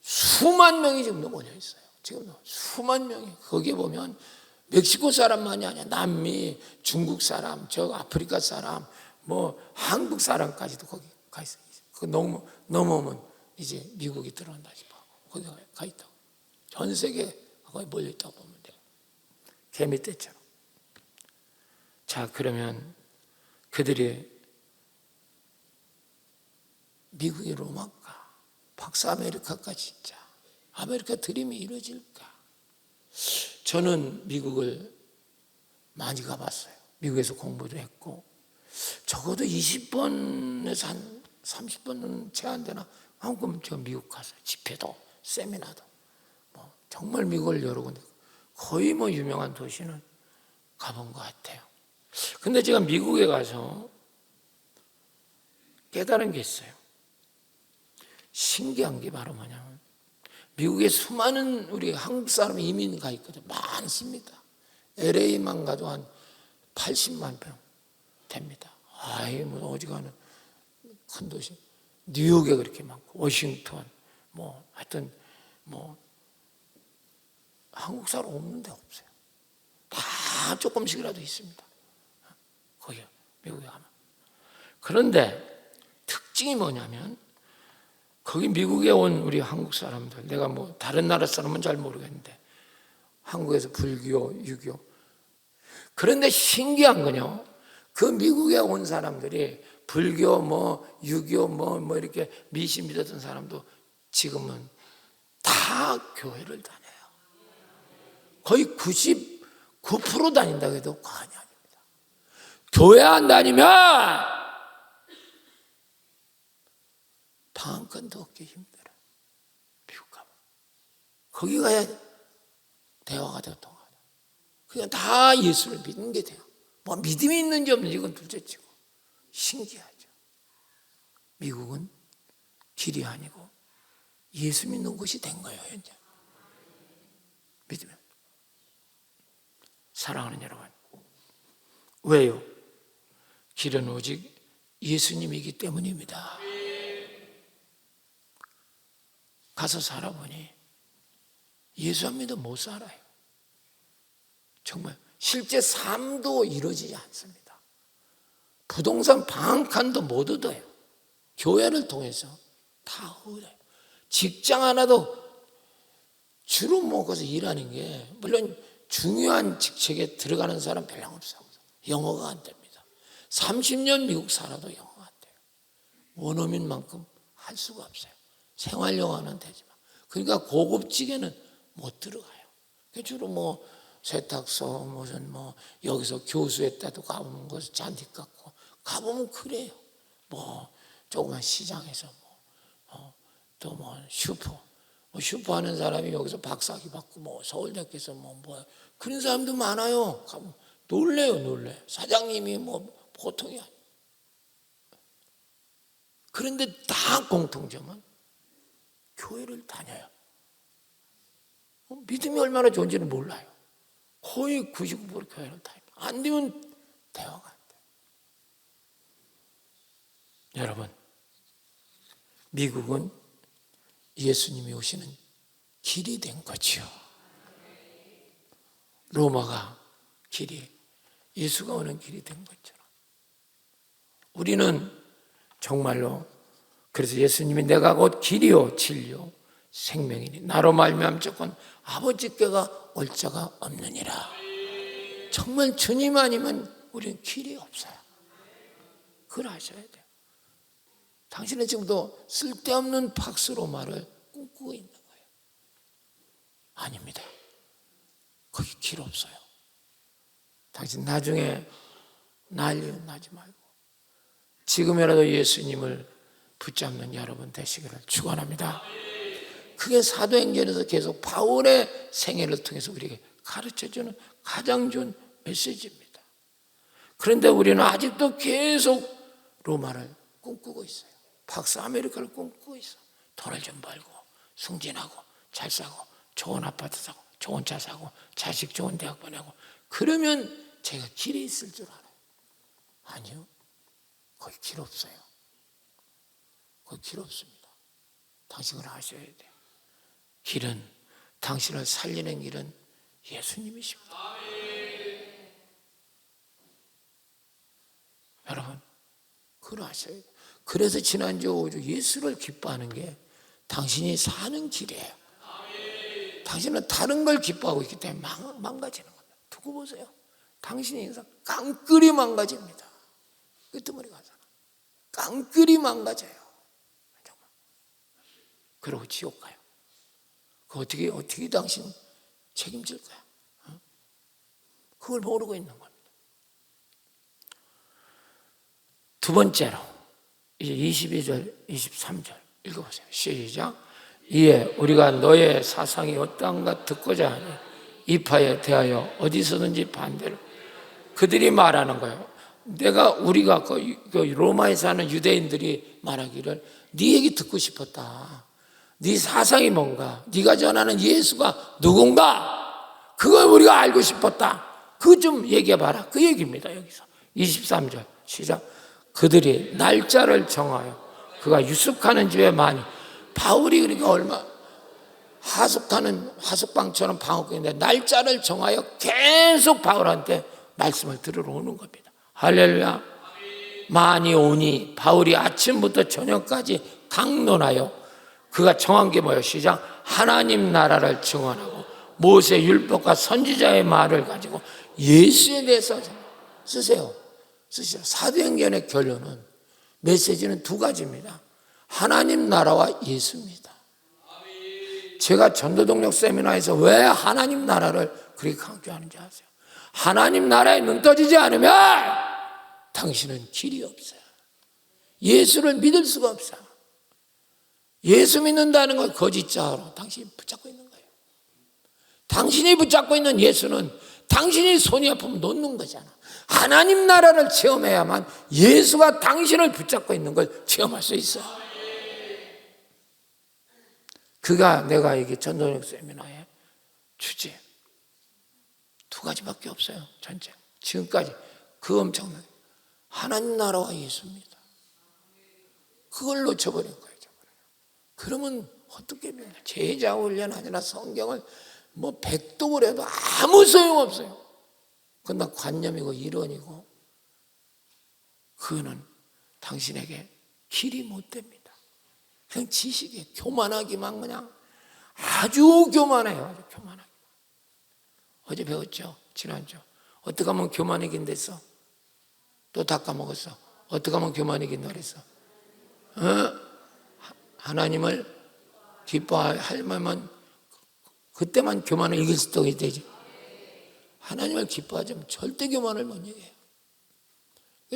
수만 명이 지금 넘어져 있어요. 지금도 수만 명이. 거기에 보면 멕시코 사람만이 아니야. 남미, 중국 사람, 저 아프리카 사람, 뭐 한국 사람까지도 거기 가 있어요. 그 넘어오면 이제 미국이 들어간다 싶어. 거기 가 있다고. 전 세계 거기 몰려 있다고 보면 돼요. 개미떼처럼. 자, 그러면 그들이 미국의 로마가 팍스 아메리카가 진짜 아메리카 드림이 이루어질까? 저는 미국을 많이 가봤어요. 미국에서 공부도 했고 적어도 20번에서 한 30번은 채 안 되나 한번 제가 미국 갔어요. 집회도 세미나도 정말 미국을 여러 군데 거의 유명한 도시는 가본 것 같아요. 근데 제가 미국에 가서 깨달은 게 있어요. 신기한 게 바로 뭐냐면 미국에 수많은 우리 한국 사람 이민 가 있거든요. 많습니다. LA만 가도 한 80만 명 됩니다. 어지간한 큰 도시. 뉴욕에 그렇게 많고 워싱턴 하여튼 한국 사람 없는 데 없어요. 다 조금씩이라도 있습니다. 거기요. 미국에 가면. 그런데 특징이 뭐냐면 거기 미국에 온 우리 한국 사람들, 내가 다른 나라 사람은 잘 모르겠는데 한국에서 불교, 유교. 그런데 신기한 건요. 그 미국에 온 사람들이 불교 유교 이렇게 미신 믿었던 사람도 지금은 다 교회를 다녀요. 거의 99% 다닌다고 해도 과언이 아닙니다. 교회 안 다니면 방 한 건도 얻기 힘들어요. 미국 가면 거기 가야 대화가 되고 통화가 돼요. 그냥 다 예수를 믿는 게 돼요. 뭐 믿음이 있는지 없는지 이건 둘째치고 신기하죠. 미국은 길이 아니고 예수 믿는 곳이 된 거예요. 현재 믿으면. 사랑하는 여러분, 왜요? 길은 오직 예수님이기 때문입니다. 가서 살아보니 예수 안 믿으면 못 살아요. 정말 실제 삶도 이루어지지 않습니다. 부동산 방 한 칸도 못 얻어요. 교회를 통해서 다 얻어요. 직장 하나도 주로 먹어서 일하는 게, 물론 중요한 직책에 들어가는 사람 별로 없어요. 영어가 안 됩니다. 30년 미국 살아도 영어가 안 돼요. 원어민만큼 할 수가 없어요. 생활영어는 되지만. 그러니까 고급직에는 못 들어가요. 주로 세탁소, 여기서 교수했다도 가보면 거기서 잔디 깎고, 가보면 그래요. 조그만 시장에서 또 슈퍼 하는 사람이 여기서 박사학위 받고 서울대학교에서 그런 사람도 많아요. 가면 놀래요. 사장님이 보통이 아니에요. 그런데 다 공통점은 교회를 다녀요. 믿음이 얼마나 좋은지는 몰라요. 거의 99% 교회를 다녀요. 안 되면 대화가 안 돼요. 여러분, 미국은 예수님이 오시는 길이 된 거지요. 로마가 길이, 예수가 오는 길이 된 것처럼 우리는 정말로, 그래서 예수님이 내가 곧 길이요 진리요 생명이니 나로 말미암 조건 아버지께가 올 자가 없느니라. 정말 주님 아니면 우리는 길이 없어요. 그걸 아셔야 돼요. 당신은 지금도 쓸데없는 팍스로마를 꿈꾸고 있는 거예요. 아닙니다. 거기 길 없어요. 당신 나중에 난리 나지 말고 지금이라도 예수님을 붙잡는 여러분 되시기를 축원합니다. 그게 사도행전에서 계속 바울의 생애를 통해서 우리에게 가르쳐주는 가장 좋은 메시지입니다. 그런데 우리는 아직도 계속 로마를 꿈꾸고 있어요. 박스 아메리카를 꿈꾸고 있어. 돈을 좀 벌고 승진하고 잘 사고 좋은 아파트 사고 좋은 차 사고 자식 좋은 대학 보내고 그러면 제가 길에 있을 줄 알아요. 아니요. 거기 길 없어요. 거기 길 없습니다. 당신을 아셔야 돼요. 길은, 당신을 살리는 길은 예수님이십니다. 여러분, 그걸 아셔야 돼요. 그래서 지난주 오주 예수를 기뻐하는 게 당신이 사는 길이에요. 당신은 다른 걸 기뻐하고 있기 때문에 망가지는 겁니다. 두고 보세요. 당신의 인생 깡그리 망가집니다. 끄트머리 가잖아. 깡그리 망가져요. 정말. 그러고 지옥 가요. 그 어떻게 당신 책임질 거야? 그걸 모르고 있는 겁니다. 두 번째로 이제 22절, 23절 읽어보세요. 시작. 이에 우리가 너의 사상이 어떠한가 듣고자 하니 이파에 대하여 어디서든지 반대로 그들이 말하는 거예요. 우리가 로마에 사는 유대인들이 말하기를 네 얘기 듣고 싶었다. 네 사상이 뭔가, 네가 전하는 예수가 누군가, 그걸 우리가 알고 싶었다. 그거 좀 얘기해봐라. 그 얘기입니다. 여기서 23절 시작. 그들이 날짜를 정하여 그가 유숙하는 집에 많이, 바울이 그러니까 얼마 하숙방처럼 방언고 있는데 날짜를 정하여 계속 바울한테 말씀을 들으러 오는 겁니다. 할렐루야. 많이 오니 바울이 아침부터 저녁까지 강론하여 그가 정한 게 뭐예요? 시작. 하나님 나라를 증언하고 모세 율법과 선지자의 말을 가지고 예수에 대해서 쓰세요. 쓰시죠. 사도행전의 결론은, 메시지는 두 가지입니다. 하나님 나라와 예수입니다. 제가 전도동력 세미나에서 왜 하나님 나라를 그렇게 강조하는지 아세요? 하나님 나라에 눈 떠지지 않으면 당신은 길이 없어요. 예수를 믿을 수가 없어요. 예수 믿는다는 건 거짓자로 당신이 붙잡고 있는 거예요. 당신이 붙잡고 있는 예수는 당신이 손이 아프면 놓는 거잖아. 하나님 나라를 체험해야만 예수가 당신을 붙잡고 있는 걸 체험할 수 있어요. 그가 내가 이게 전도력 세미나의 주제 두 가지밖에 없어요. 전체 지금까지 그 엄청나게 하나님 나라와 예수입니다. 그걸 놓쳐버린 거예요. 그러면 어떻게 됩니까? 제자 훈련하느라 성경을 뭐 100독을 해도 아무 소용없어요. 그건 다 관념이고 이론이고, 그거는 당신에게 길이 못 됩니다. 그냥 지식에 교만하기만, 그냥 아주 교만해요. 아주 교만하기만. 어제 배웠죠? 지난주. 어떻게 하면 교만이긴 됐어? 또 다 까먹었어. 어떻게 하면 교만이긴 그랬어? 하나님을 기뻐할 만한 그때만 교만을 이길 수 있게 되지. 하나님을 기뻐하지 않으면 절대 교만을 못 이겨요.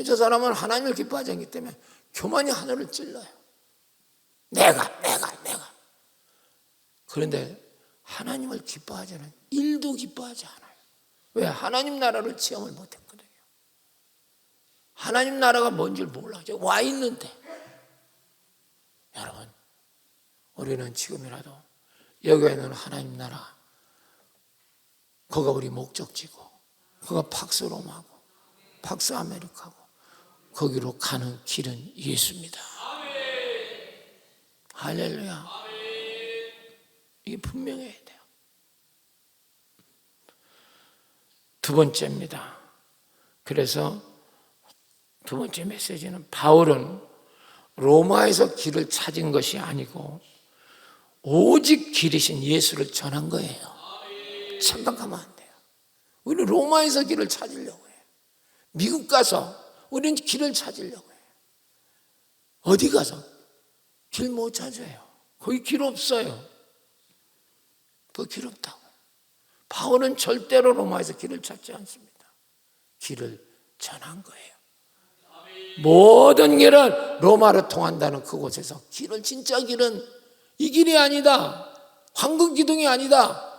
저 사람은 하나님을 기뻐하지 않기 때문에 교만이 하늘을 찔러요. 내가. 그런데 하나님을 기뻐하지 않아요. 일도 기뻐하지 않아요. 왜? 하나님 나라를 체험을 못했거든요. 하나님 나라가 뭔지 몰라. 와 있는데. 여러분, 우리는 지금이라도 여기에 있는 하나님 나라, 거기가 우리 목적지고, 거기가 팍스롬하고 팍스 아메리카고, 거기로 가는 길은 예수입니다. 할렐루야. 이게 분명해야 돼요. 두 번째입니다. 그래서 두 번째 메시지는, 바울은 로마에서 길을 찾은 것이 아니고 오직 길이신 예수를 전한 거예요. 착각하면 안 돼요. 우리는 로마에서 길을 찾으려고 해요. 미국 가서 우리는 길을 찾으려고 해요. 어디 가서 길 못 찾아요. 거기 길 없어요. 그 길 없다고. 바울은 절대로 로마에서 길을 찾지 않습니다. 길을 전한 거예요. 모든 길은 로마로 통한다는 그곳에서 진짜 길은 이 길이 아니다. 황금 기둥이 아니다.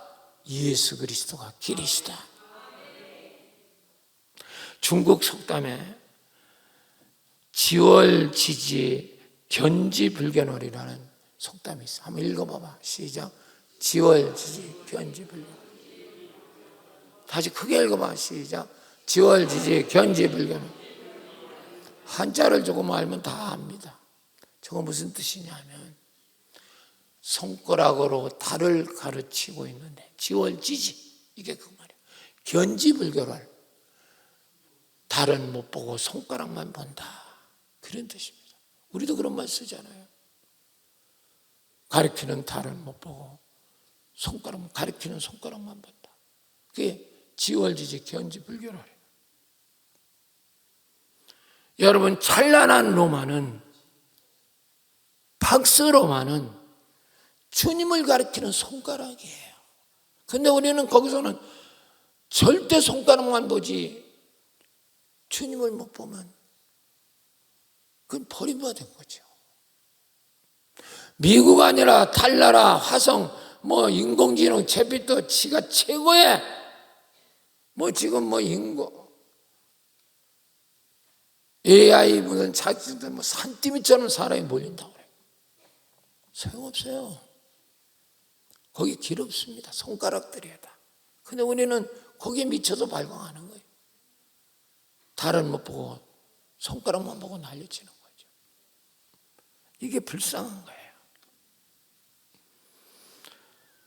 예수 그리스도가 길이시다. 중국 속담에 지월지지 견지불견월이라는 속담이 있어. 한번 읽어봐봐. 시작. 지월지지 견지불견월. 다시 크게 읽어봐. 시작. 지월지지 견지불견월. 한자를 조금 알면 다 압니다. 저거 무슨 뜻이냐면, 손가락으로 달을 가르치고 있는데 지월지지, 이게 그 말이에요. 견지불교를, 달은 못 보고 손가락만 본다, 그런 뜻입니다. 우리도 그런 말 쓰잖아요. 가리키는 달은 못 보고 가리키는 손가락만 본다. 그게 지월지지 견지불교를. 여러분, 찬란한 로마는, 팍스 로마는 주님을 가리키는 손가락이에요. 근데 우리는 거기서는 절대 손가락만 보지 주님을 못 보면 그건 버림받은 거죠. 미국 아니라 달나라, 화성, 인공지능, 챗피터, 지가 최고의 지금 AI 무슨 자기들 산더미처럼 사람이 몰린다고 그래요. 소용없어요. 거기 길 없습니다. 손가락들이야 다. 근데 우리는 거기에 미쳐서 발광하는 거예요. 달은 못 보고 손가락만 보고 난리치는 거죠. 이게 불쌍한 거예요.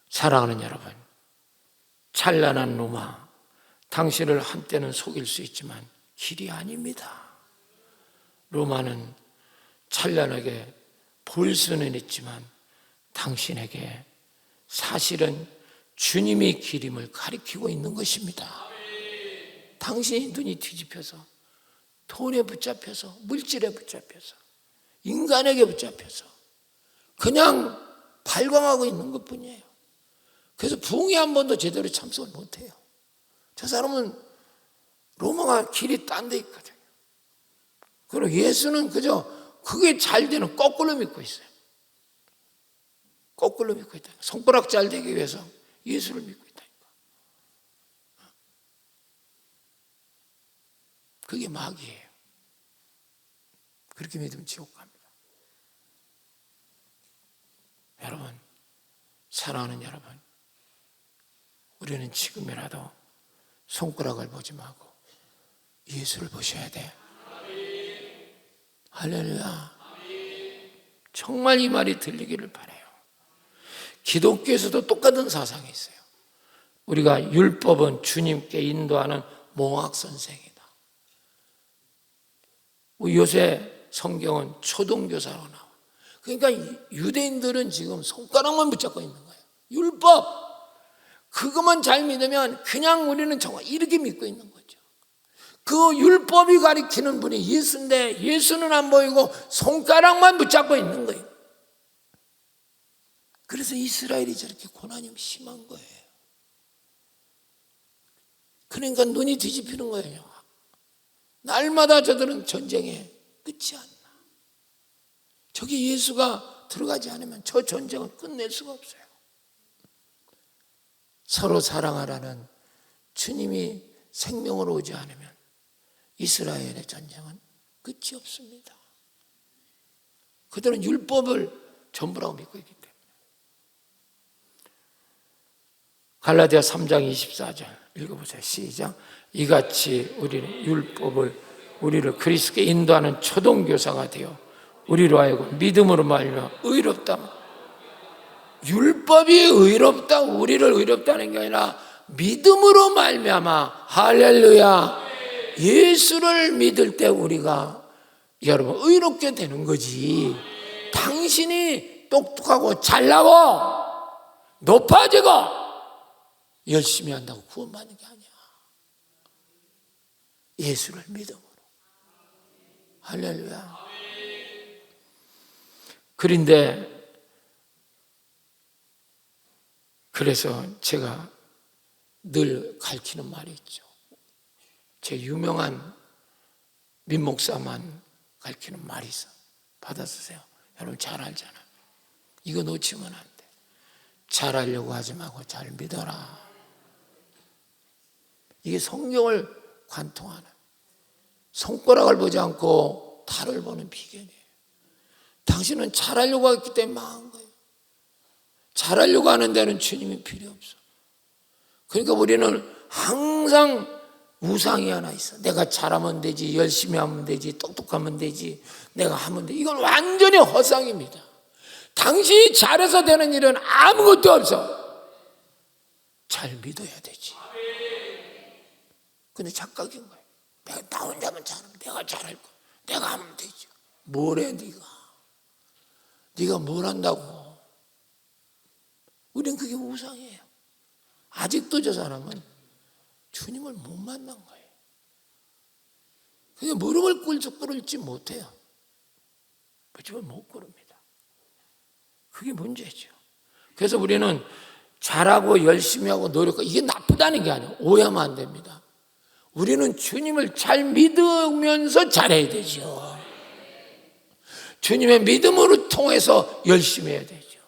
사랑하는 여러분, 찬란한 로마, 당신을 한때는 속일 수 있지만 길이 아닙니다. 로마는 찬란하게 보일 수는 있지만 당신에게 사실은 주님의 길임을 가리키고 있는 것입니다. 당신이 눈이 뒤집혀서 돈에 붙잡혀서, 물질에 붙잡혀서, 인간에게 붙잡혀서 그냥 발광하고 있는 것뿐이에요. 그래서 부흥회 한 번도 제대로 참석을 못해요. 저 사람은 로마가 길이 딴 데 있거든요. 그리고 예수는 그저 그게 잘 되는 거꾸로 믿고 있어요. 거꾸로 믿고 있다. 손가락 잘 되기 위해서 예수를 믿고 있다니까. 그게 마귀예요. 그렇게 믿으면 지옥 갑니다. 여러분, 사랑하는 여러분, 우리는 지금이라도 손가락을 보지 말고 예수를 보셔야 돼요. 할렐루야. 정말 이 말이 들리기를 바라요. 기독교에서도 똑같은 사상이 있어요. 우리가 율법은 주님께 인도하는 몽학 선생이다. 요새 성경은 초등교사로 나와. 그러니까 유대인들은 지금 손가락만 붙잡고 있는 거예요. 율법 그것만 잘 믿으면 그냥 우리는 정말 이렇게 믿고 있는 거죠. 그 율법이 가리키는 분이 예수인데 예수는 안 보이고 손가락만 붙잡고 있는 거예요. 그래서 이스라엘이 저렇게 고난이 심한 거예요. 그러니까 눈이 뒤집히는 거예요. 날마다 저들은 전쟁에 끝이 안 나. 저기 예수가 들어가지 않으면 저 전쟁을 끝낼 수가 없어요. 서로 사랑하라는 주님이 생명으로 오지 않으면 이스라엘의 전쟁은 끝이 없습니다. 그들은 율법을 전부라고 믿고 있기 때문에. 갈라디아 3장 24절 읽어보세요. 시작. 이같이 우리는 율법을 우리를 그리스도께 인도하는 초등교사가 되어 우리로 하여금 믿음으로 말미암아 의롭다. 율법이 의롭다, 우리를 의롭다는 게 아니라 믿음으로 말미암아 할렐루야. 예수를 믿을 때 우리가 여러분 의롭게 되는 거지. 당신이 똑똑하고 잘나고 높아지고 열심히 한다고 구원받는 게 아니야. 예수를 믿음으로. 할렐루야. 그래서 제가 늘 가르치는 말이 있죠. 제 유명한 민목사만 가르치는 말이 있어. 받아쓰세요. 여러분 잘 알잖아. 이거 놓치면 안 돼. 잘하려고 하지 말고 잘 믿어라. 이게 성경을 관통하는, 손가락을 보지 않고 달을 보는 비결이에요. 당신은 잘하려고 했기 때문에 망한 거예요. 잘하려고 하는 데는 주님이 필요 없어. 그러니까 우리는 항상 우상이 하나 있어. 내가 잘하면 되지, 열심히 하면 되지, 똑똑하면 되지, 내가 하면 돼. 이건 완전히 허상입니다. 당신이 잘해서 되는 일은 아무것도 없어. 잘 믿어야 되지. 근데 착각인 거예요. 내가 나 혼자만 잘하면 내가 잘할 거야. 내가 하면 되지. 뭘 해 네가? 네가 뭘 한다고? 우린 그게 우상이에요. 아직도 저 사람은 주님을 못 만난 거예요. 그게 무릎을 꿇을지 못해요. 무릎을 못 꿇습니다. 그게 문제죠. 그래서 우리는 잘하고 열심히 하고 노력하고 이게 나쁘다는 게 아니에요. 오해하면 안 됩니다. 우리는 주님을 잘 믿으면서 잘해야 되죠. 주님의 믿음으로 통해서 열심히 해야 되죠.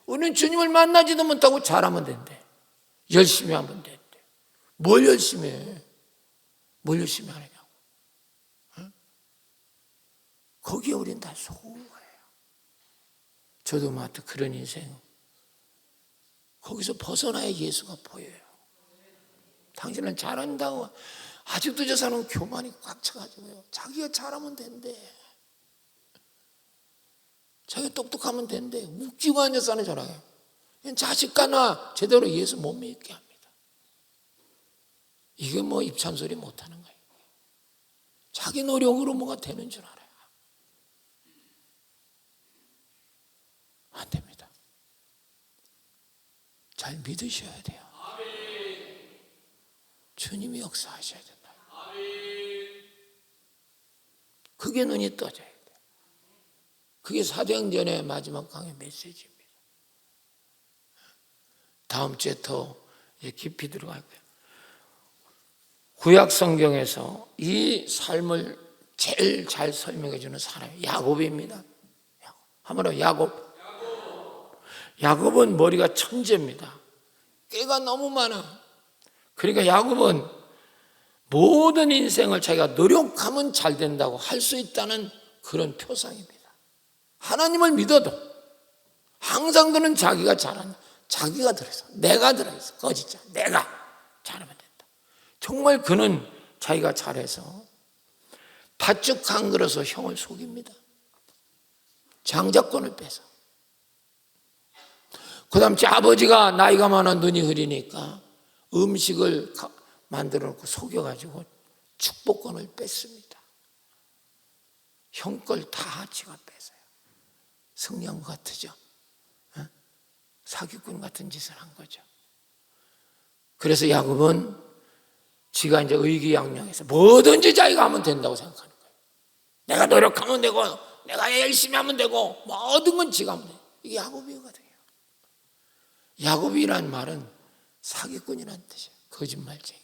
우리는 주님을 만나지도 못하고 잘하면 된대. 열심히 하면 된대. 뭘 열심히 해? 뭘 열심히 하느냐고. 응? 거기에 우린 다 속은 거예요. 저도 마트 그런 인생. 거기서 벗어나야 예수가 보여요. 당신은 잘한다고. 아직도 저 사람은 교만이 꽉 차가지고요. 자기가 잘하면 된대. 자기가 똑똑하면 된대. 웃기고 앉아서 잘해요. 자식 하나 제대로 예수 못 믿게 합니다. 이게 뭐 입찬소리 못하는 거예요. 자기 노력으로 뭐가 되는 줄 알아요. 안 됩니다. 잘 믿으셔야 돼요. 주님이 역사하셔야 된다. 그게 눈이 떠져야 돼. 그게 사도행전의 마지막 강의 메시지입니다. 다음 주에 더 깊이 들어갈 거예요. 구약 성경에서 이 삶을 제일 잘 설명해 주는 사람이 야곱입니다. 한번 야곱. 야곱은 머리가 천재입니다. 깨가 너무 많아. 그러니까 야곱은 모든 인생을 자기가 노력하면 잘 된다고 할 수 있다는 그런 표상입니다. 하나님을 믿어도 항상 그는 자기가 잘한다. 자기가 들어있어. 내가 들어있어. 거짓자. 내가 잘하면 된다. 정말 그는 자기가 잘해서 팥죽 한 그릇으로 형을 속입니다. 장자권을 빼서. 그 다음 제 아버지가 나이가 많아 눈이 흐리니까 음식을 만들어 놓고 속여가지고 축복권을 뺐습니다. 형 걸 다 지가 뺐어요. 승리한 것 같으죠? 사기꾼 같은 짓을 한 거죠. 그래서 야곱은 지가 이제 의기양양해서 뭐든지 자기가 하면 된다고 생각하는 거예요. 내가 노력하면 되고, 내가 열심히 하면 되고, 모든 건 지가 하면 돼. 이게 야곱이거든요. 야곱이란 말은 사기꾼이란 뜻이에요. 거짓말쟁이.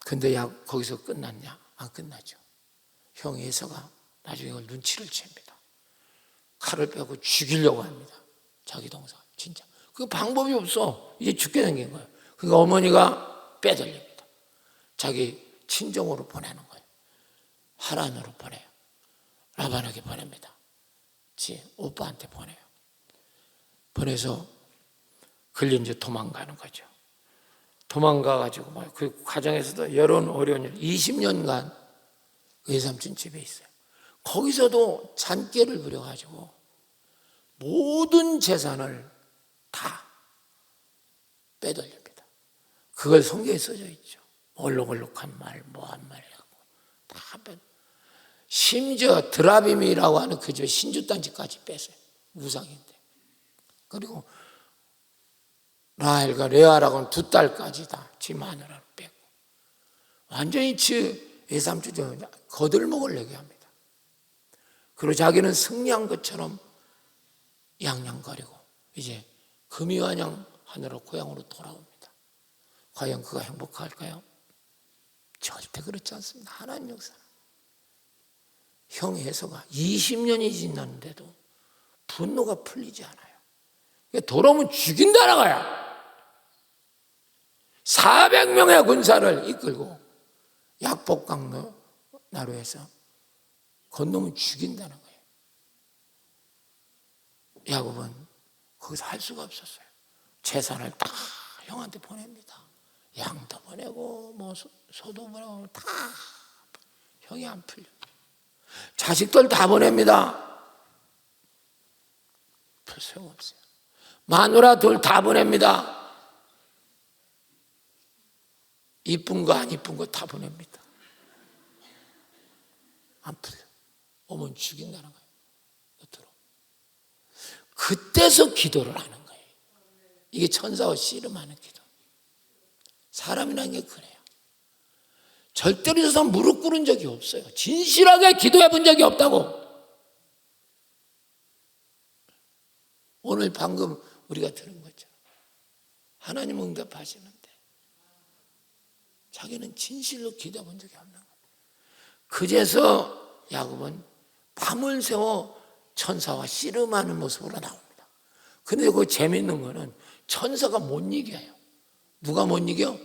근데 거기서 끝났냐? 안 끝나죠. 형 에서가 나중에 이걸 눈치를 챕니다. 칼을 빼고 죽이려고 합니다. 자기 동생. 진짜. 그 방법이 없어. 이제 죽게 생긴 거예요. 그러니까 어머니가 빼돌립니다. 자기 친정으로 보내는 거예요. 하란으로 보내요. 라반에게 보냅니다. 지 오빠한테 보내요. 보내서 걸리 이제 도망가는 거죠. 도망가가지고 그 과정에서도 여러 어려운 일, 20년간 외삼촌 집에 있어요. 거기서도 잔꾀를 부려가지고 모든 재산을 다 빼돌립니다. 그걸 성경에 써져 있죠. 얼룩얼룩한 말, 뭐한 말이라고 다 빼. 심지어 드라빔이라고 하는 그저 신주단지까지 뺐어요. 우상인데. 그리고 라헬과 레아라고 하는 두 딸까지 다 지 마누라로 빼고 완전히 지 외삼촌 거들먹을 내게 합니다. 그리고 자기는 승리한 것처럼 양양거리고 이제 금이환영 하느라 고향으로 돌아옵니다. 과연 그가 행복할까요? 절대 그렇지 않습니다. 하나님 역사는. 형 해서가 20년이 지났는데도 분노가 풀리지 않아요. 돌아오면 죽인다는 거야. 400명의 군사를 이끌고 약복강 나루에서 건너면 죽인다는 거예요. 야곱은 거기서 할 수가 없었어요. 재산을 다 형한테 보냅니다. 양도 보내고 뭐 소도 보내고 다 형이 안 풀려. 자식들 다 보냅니다. 별 소용없어요. 마누라 둘 다 보냅니다. 이쁜 거 안 이쁜 거 다 보냅니다. 안 풀려. 오면 죽인다는 거예요. 겉으로. 그때서 기도를 하는 거예요. 이게 천사와 씨름하는 기도. 사람이라는 게 그래요. 절대로 저 사람 무릎 꿇은 적이 없어요. 진실하게 기도해 본 적이 없다고. 오늘 방금 우리가 들은 거죠. 하나님 응답하시는데 자기는 진실로 기도해 본 적이 없는 거예요. 그제서 야곱은 밤을 새워 천사와 씨름하는 모습으로 나옵니다. 근데 그 재밌는 거는 천사가 못 이겨요. 누가 못 이겨?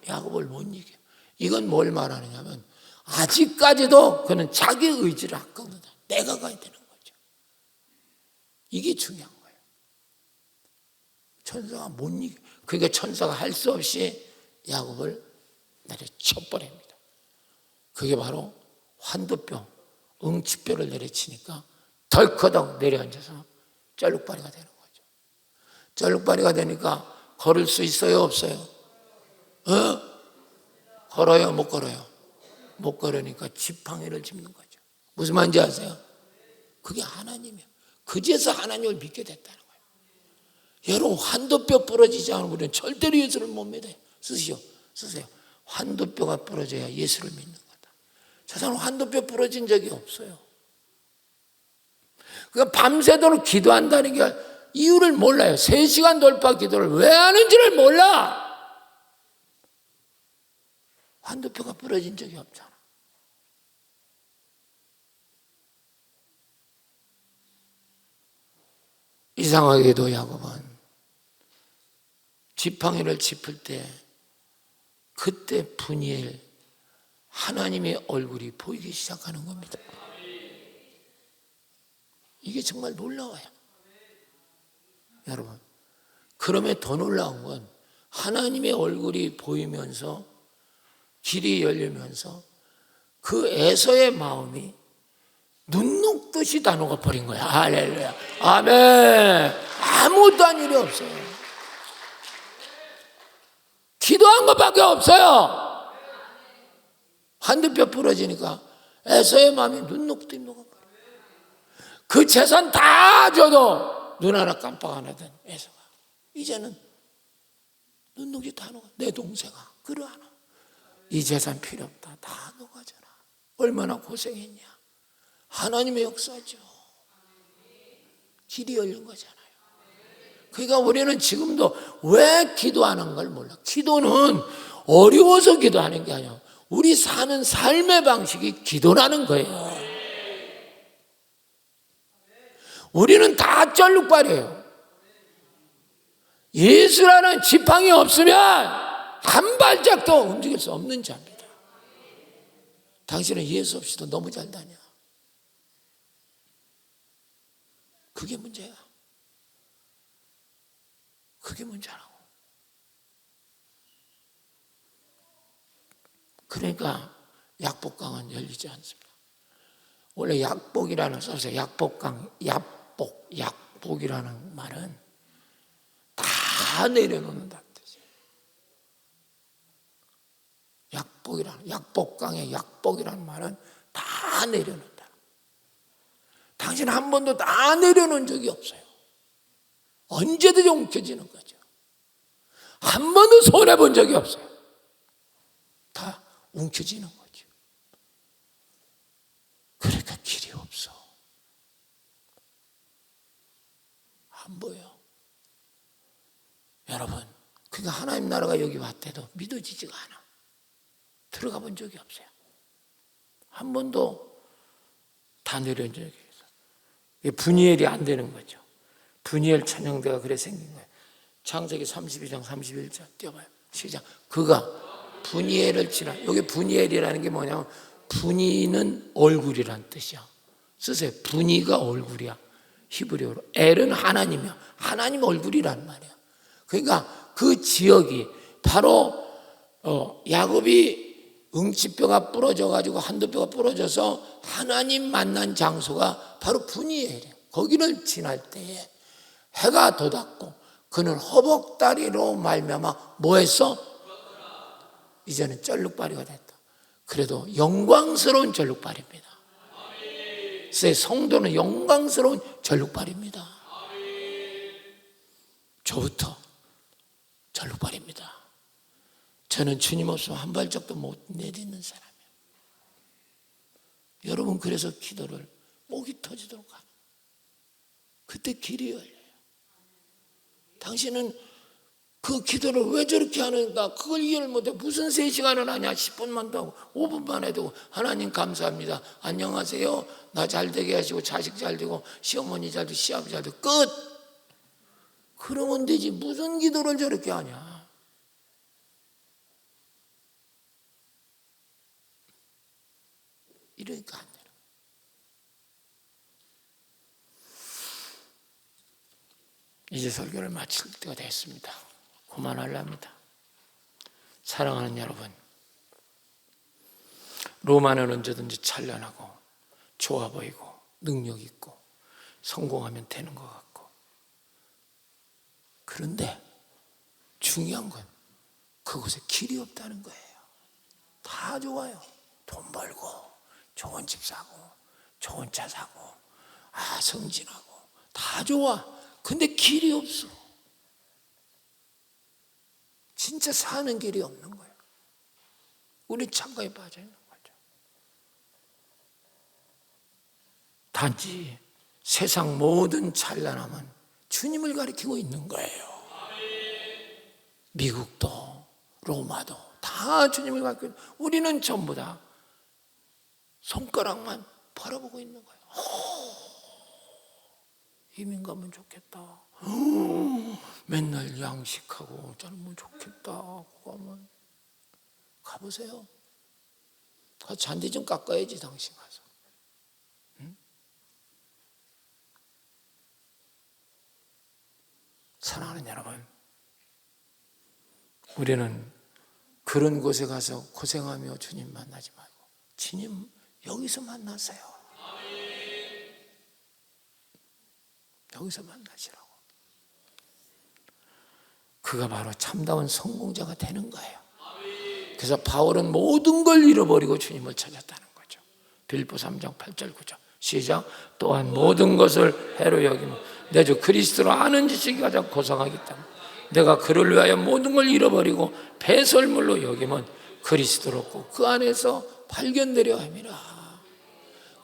야곱을 못 이겨. 이건 뭘 말하느냐면 아직까지도 그는 자기 의지를 안 꺾는다. 내가 가야 되는 거죠. 이게 중요한 거예요. 천사가 못 이겨. 그러니까 천사가 할 수 없이 야곱을 내려쳐버립니다. 그게 바로 환도뼈, 응치뼈를 내려치니까 덜커덕 내려앉아서 쩔룩바리가 되는 거죠. 쩔룩바리가 되니까 걸을 수 있어요, 없어요? 걸어요, 못 걸어요? 못 걸으니까 지팡이를 짚는 거죠. 무슨 말인지 아세요? 그게 하나님이에요. 그제서 하나님을 믿게 됐다는 거예요. 여러분, 환도뼈 부러지지 않으면 우리는 절대로 예수를 못 믿어요. 쓰세요. 환도뼈가 부러져야 예수를 믿는 거다. 저 사람 환도뼈 부러진 적이 없어요. 그러니까 밤새도록 기도한다는 게 이유를 몰라요. 3시간 돌파 기도를 왜 하는지를 몰라. 환도뼈가 부러진 적이 없잖아. 이상하게도 야곱은 지팡이를 짚을 때 그때 분이엘 하나님의 얼굴이 보이기 시작하는 겁니다. 이게 정말 놀라워요. 여러분, 그럼에 더 놀라운 건 하나님의 얼굴이 보이면서 길이 열리면서 그 에서의 마음이 눈 녹듯이 다 녹아버린 거야. 할렐루야. 아멘. 아무것도 한 일이 없어요. 기도한 것밖에 없어요. 한두뼈 부러지니까 에서의 마음이 눈 녹듯이 녹아버려. 그 재산 다 줘도 눈 하나 깜빡 안 하던 에서가 이제는 눈 녹이 다 녹아. 내 동생아 그러하나 이 재산 필요 없다. 다 녹아져라. 얼마나 고생했냐. 하나님의 역사죠. 길이 열린 거잖아요. 그러니까 우리는 지금도 왜 기도하는 걸 몰라. 기도는 어려워서 기도하는 게 아니야. 우리 사는 삶의 방식이 기도라는 거예요. 우리는 다 쩔룩발이에요. 예수라는 지팡이 없으면 한 발짝도 움직일 수 없는 자입니다. 당신은 예수 없이도 너무 잘 다녀. 그게 문제야. 그게 문제라고. 그러니까 약복강은 열리지 않습니다. 원래 약복이라는 써서 약복강, 약복이라는 말은 다 내려놓는다는 뜻이에요. 약복강의 약복이라는 말은 다 내려놓는다. 당신 한 번도 다 내려놓은 적이 없어요. 언제든지 움켜쥐는 거죠. 한 번도 손해본 적이 없어요. 다 움켜쥐는 거죠. 그러니까 길이 없어. 안 보여. 여러분, 그러니까 하나님 나라가 여기 왔대도 믿어지지가 않아. 들어가 본 적이 없어요. 한 번도 다 내려온 적이 없어요. 분이엘이 안 되는 거죠. 분이엘 찬양대가 그래 생긴 거예요. 창세기 32장 31절 띄워봐요. 시작. 그가 분이엘을 치라. 여기 분이엘이라는 게 뭐냐면 분이는 얼굴이란 뜻이야. 쓰세요. 분이가 얼굴이야. 히브리어로. 엘은 하나님이야. 하나님 얼굴이란 말이야. 그러니까 그 지역이 바로 야곱이 응치뼈가 부러져가지고 한두뼈가 부러져서 하나님 만난 장소가 바로 분이엘이에요. 거기를 지날 때에 해가 돋았고 그는 허벅다리로 말미암아 뭐했어? 이제는 쩔룩발이가 됐다. 그래도 영광스러운 쩔룩발입니다. 성도는 영광스러운 쩔룩발입니다. 저부터 쩔룩발입니다. 저는 주님 없으면 한 발짝도 못 내딛는 사람이에요. 여러분 그래서 기도를 목이 터지도록 하는 그때 길이 열려요. 당신은 그 기도를 왜 저렇게 하는가 그걸 이해를 못해. 무슨 3시간을 하냐. 10분만 더 하고 5분만 해도 하나님 감사합니다. 안녕하세요. 나 잘 되게 하시고 자식 잘 되고 시어머니 잘 되고 시아버지 잘 되고 끝. 그러면 되지. 무슨 기도를 저렇게 하냐. 이러니까 안 되는 거예요. 이제 설교를 마칠 때가 됐습니다. 그만하려합니다. 사랑하는 여러분, 로마는 언제든지 찬란하고 좋아 보이고 능력 있고 성공하면 되는 것 같고, 그런데 중요한 건 그곳에 길이 없다는 거예요. 다 좋아요. 돈 벌고 좋은 집 사고 좋은 차 사고 성진하고 다 좋아. 근데 길이 없어. 진짜 사는 길이 없는 거예요. 우리 창고에 빠져 있는 거죠. 단지 세상 모든 찬란함은 주님을 가리키고 있는 거예요. 미국도 로마도 다 주님을 가리키고, 우리는 전부 다 손가락만 바라보고 있는 거예요. 이민 가면 좋겠다. 맨날 양식하고 저는 좋겠다. 가면 가보세요. 가서 잔디 좀 깎아야지 당신 가서. 응? 사랑하는 여러분, 우리는 그런 곳에 가서 고생하며 주님 만나지 말고 주님 여기서 만나세요. 여기서 만나시라고. 그가 바로 참다운 성공자가 되는 거예요. 그래서 바울은 모든 걸 잃어버리고 주님을 찾았다는 거죠. 빌립보 3장 8절 9절 시작. 또한 모든 것을 해로 여기며 내 주 그리스도로 아는 지식이 가장 고상하기 때문에 내가 그를 위하여 모든 걸 잃어버리고 배설물로 여기면 그리스도로 없고 그 안에서 발견되려 함이라.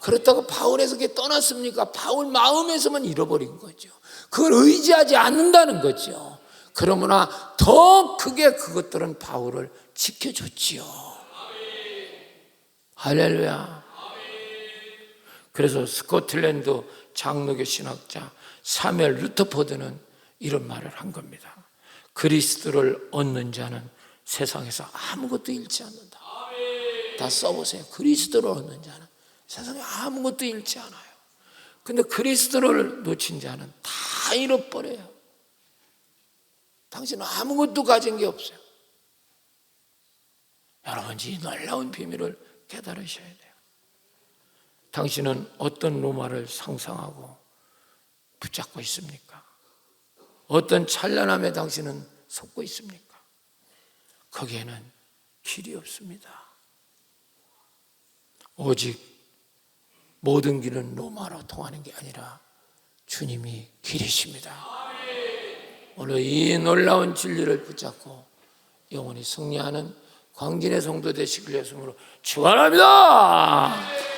그렇다고 바울에서 그게 떠났습니까? 바울 마음에서만 잃어버린 거죠. 그걸 의지하지 않는다는 거죠. 그러므나 더 크게 그것들은 바울을 지켜줬지요. 할렐루야. 그래서 스코틀랜드 장로교 신학자 사무엘 루터포드는 이런 말을 한 겁니다. 그리스도를 얻는 자는 세상에서 아무것도 잃지 않는다. 다 써보세요. 그리스도를 얻는 자는 세상에 아무것도 잃지 않아요. 근데 그리스도를 놓친 자는 다 잃어버려요. 당신은 아무것도 가진 게 없어요. 여러분, 이 놀라운 비밀을 깨달으셔야 돼요. 당신은 어떤 로마를 상상하고 붙잡고 있습니까? 어떤 찬란함에 당신은 속고 있습니까? 거기에는 길이 없습니다. 오직 모든 길은 로마로 통하는 게 아니라 주님이 길이십니다. 오늘 이 놀라운 진리를 붙잡고 영원히 승리하는 광진의 성도 되시길 예수님으로 축원합니다.